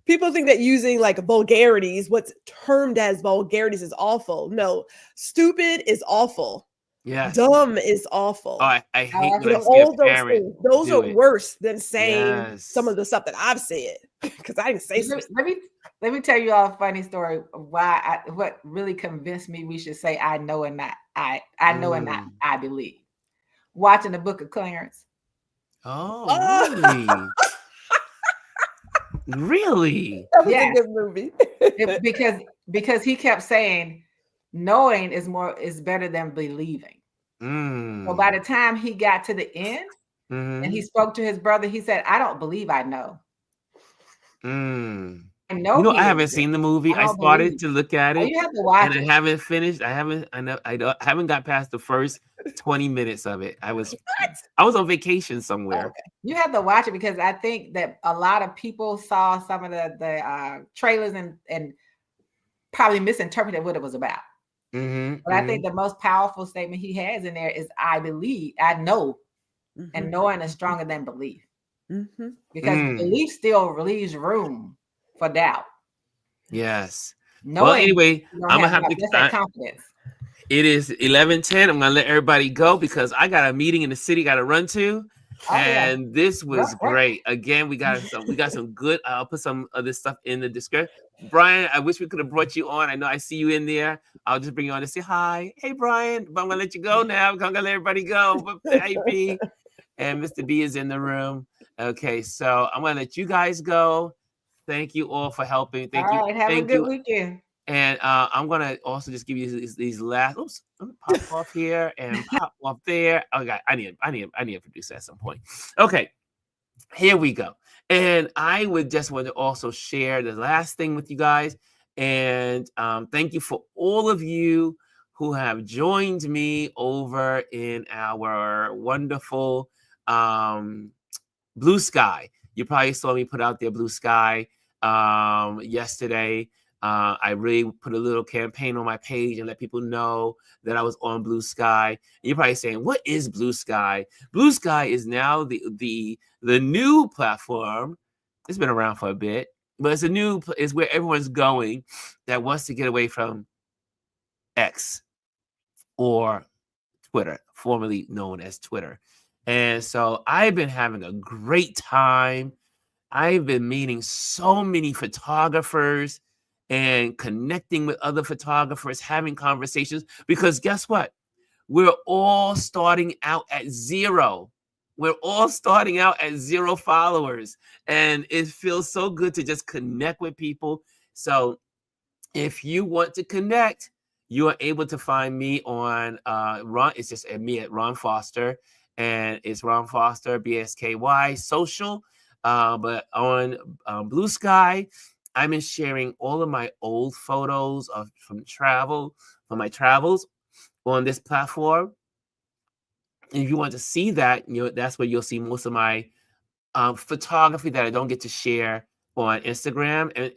people think that using like vulgarities, what's termed as vulgarities, is awful. No, stupid is awful. Yes. Dumb is awful. Oh, I hate when I see a parent those are do it. worse than saying some of the stuff that I've said, because I didn't say something. Let me tell you all a funny story of what really convinced me we should say I know and not I know and not I believe. Watching the Book of Clarence. Oh, really? Really? That was a good movie. because he kept saying knowing is better than believing. So by the time he got to the end and he spoke to his brother, he said, I don't believe I know. I know. I haven't seen the movie. I started to look at it. You have to watch it. I haven't finished. I haven't got past the first 20 minutes of it. I was on vacation somewhere. Okay. You have to watch it, because I think that a lot of people saw some of the trailers and probably misinterpreted what it was about. But I think the most powerful statement he has in there is I believe, I know, and knowing is stronger than belief. Because belief still leaves room for doubt. Yes. Knowing, well, anyway, I'm gonna have to confidence. It is 11:10. I'm gonna let everybody go because I got a meeting in the city got to run to. And this was great. Again, we got some good. I'll put some of this stuff in the description. Brian, I wish we could have brought you on. I know I see you in there. I'll just bring you on to say hi. Hey, Brian, but I'm gonna let you go now. I'm gonna let everybody go. Hey, B. And Mr. B is in the room. Okay, so I'm gonna let you guys go. Thank you all for helping. Thank you. Have a good weekend. And I'm gonna also just give you these last. Oops, I'm gonna pop off here and pop off there. Okay, I need a producer at some point. Okay, here we go. And I would just want to also share the last thing with you guys. And thank you for all of you who have joined me over in our wonderful Blue Sky. You probably saw me put out there Blue Sky yesterday. I really put a little campaign on my page and let people know that I was on Blue Sky. And you're probably saying, what is Blue Sky? Blue Sky is now the new platform. It's been around for a bit, but it's where everyone's going that wants to get away from X or Twitter, formerly known as Twitter. And so I've been having a great time. I've been meeting so many photographers and connecting with other photographers, having conversations, because guess what? We're all starting out at zero. We're all starting out at 0 followers, and it feels so good to just connect with people. So if you want to connect, you are able to find me on Ron. It's just me at Ron Foster, and it's Ron Foster BSKY social. But on Blue Sky, I've been sharing all of my old photos from my travels on this platform. And if you want to see that, that's where you'll see most of my photography that I don't get to share on Instagram. And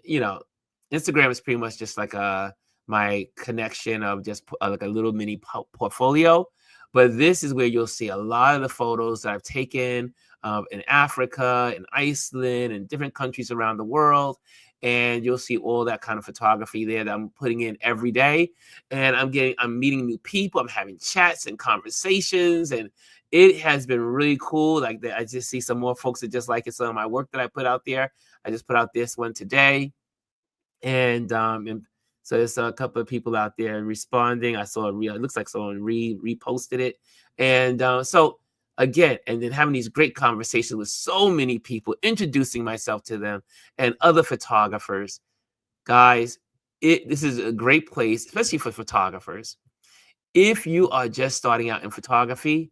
Instagram is pretty much just like my connection of just like a little mini portfolio. But this is where you'll see a lot of the photos that I've taken in Africa, in Iceland, and different countries around the world. And you'll see all that kind of photography there that I'm putting in every day. And I'm meeting new people. I'm having chats and conversations, and it has been really cool. Like I just see some more folks that just like it. Some of my work that I put out there. I just put out this one today. And so there's a couple of people out there responding. I saw it looks like someone reposted it. And so again, and then having these great conversations with so many people, introducing myself to them and other photographers. Guys, this is a great place, especially for photographers. If you are just starting out in photography,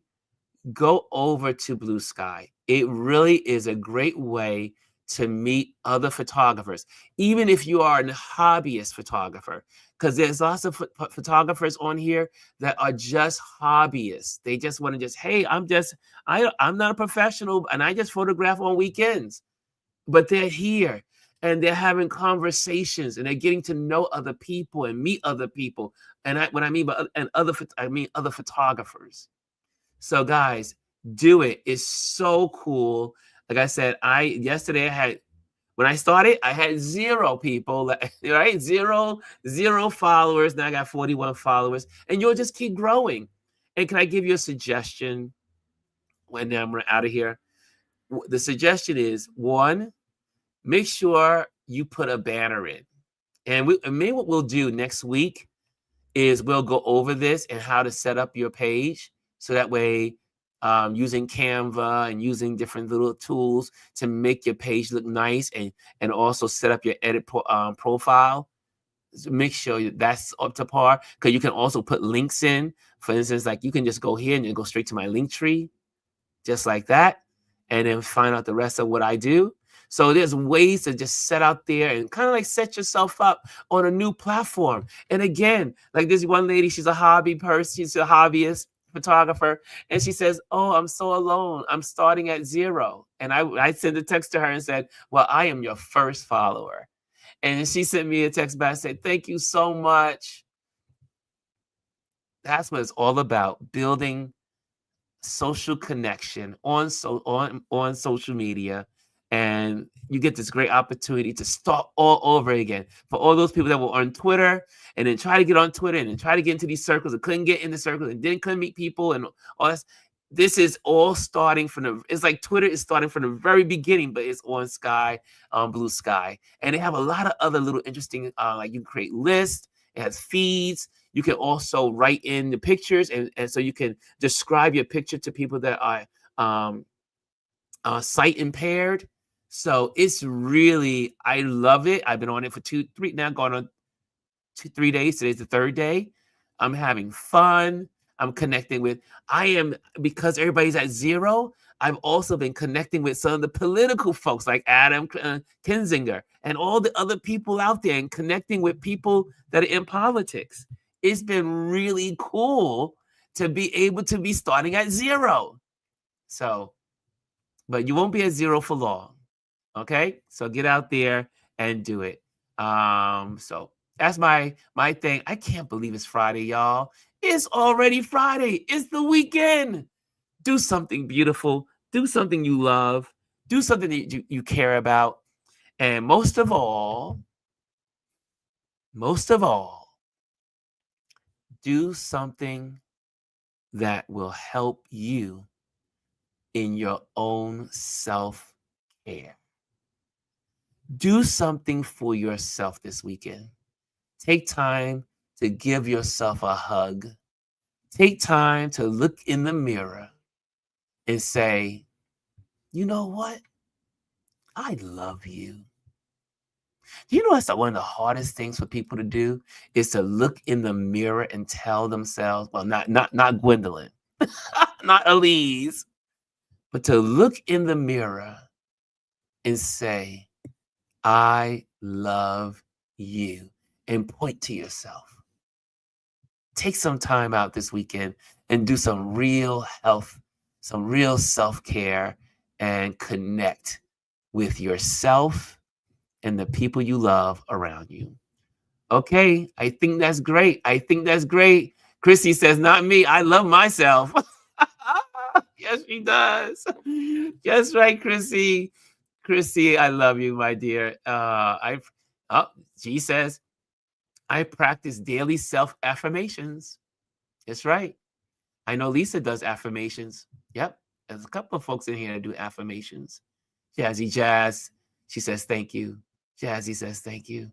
go over to Blue Sky. It really is a great way to meet other photographers, even if you are a hobbyist photographer, because there's lots of photographers on here that are just hobbyists. They just want to hey, I'm not a professional and I just photograph on weekends, but they're here and they're having conversations and they're getting to know other people and meet other people. And I mean other photographers. So guys, do it. It's so cool. Like I said, when I started, I had 0 people, right? Zero followers. Now I got 41 followers, and you'll just keep growing. And can I give you a suggestion when I'm out of here? The suggestion is, 1, make sure you put a banner in. And maybe what we'll do next week is we'll go over this and how to set up your page. So that way, using Canva and using different little tools to make your page look nice and also set up your edit profile. So make sure that's up to par, because you can also put links in. For instance, like you can just go here and you go straight to my link tree, just like that, and then find out the rest of what I do. So there's ways to just set out there and kind of like set yourself up on a new platform. And again, like this one lady, she's a hobby person, she's a hobbyist photographer, and she says, oh, I'm so alone, I'm starting at 0. And I sent a text to her and said, well, I am your first follower. And she sent me a text back and said, thank you so much. That's what it's all about, building social connection on social media. And you get this great opportunity to start all over again. For all those people that were on Twitter and then try to get on Twitter and then try to get into these circles and couldn't get in the circles and then couldn't meet people and all that. This is all starting it's like Twitter is starting from the very beginning, but it's on Blue Sky. And they have a lot of other little interesting, like you can create lists, it has feeds. You can also write in the pictures, and so you can describe your picture to people that are sight impaired. So it's really, I love it. I've been on it for 3 days. Today's the 3rd day. I'm having fun. I'm connecting because everybody's at 0. I've also been connecting with some of the political folks like Adam Kinzinger and all the other people out there, and connecting with people that are in politics. It's been really cool to be able to be starting at 0. So, but you won't be at 0 for long. Okay, so get out there and do it. So that's my thing. I can't believe it's Friday, y'all. It's already Friday. It's the weekend. Do something beautiful. Do something you love. Do something that you care about. And most of all, do something that will help you in your own self-care. Do something for yourself this weekend. Take time to give yourself a hug. Take time to look in the mirror and say, you know what? I love you. You know, that's one of the hardest things for people to do is to look in the mirror and tell themselves, well, not Gwendolyn, not Elise, but to look in the mirror and say, I love you, and point to yourself. Take some time out this weekend and do some real health, some real self-care, and connect with yourself and the people you love around you. Okay, I think that's great. I think that's great. Chrissy says, not me. I love myself. Yes, she does. Just right, Chrissy. Chrissy, I love you, my dear. She says, I practice daily self-affirmations. That's right. I know Lisa does affirmations. Yep. There's a couple of folks in here that do affirmations. Jazzy Jazz, she says, thank you. Jazzy says, thank you.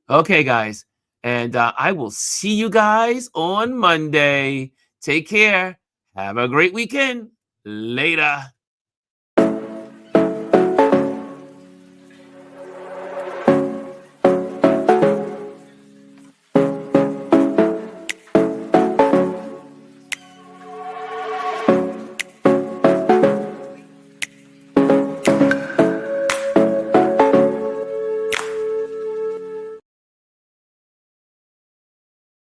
Okay, guys. And I will see you guys on Monday. Take care. Have a great weekend. Later.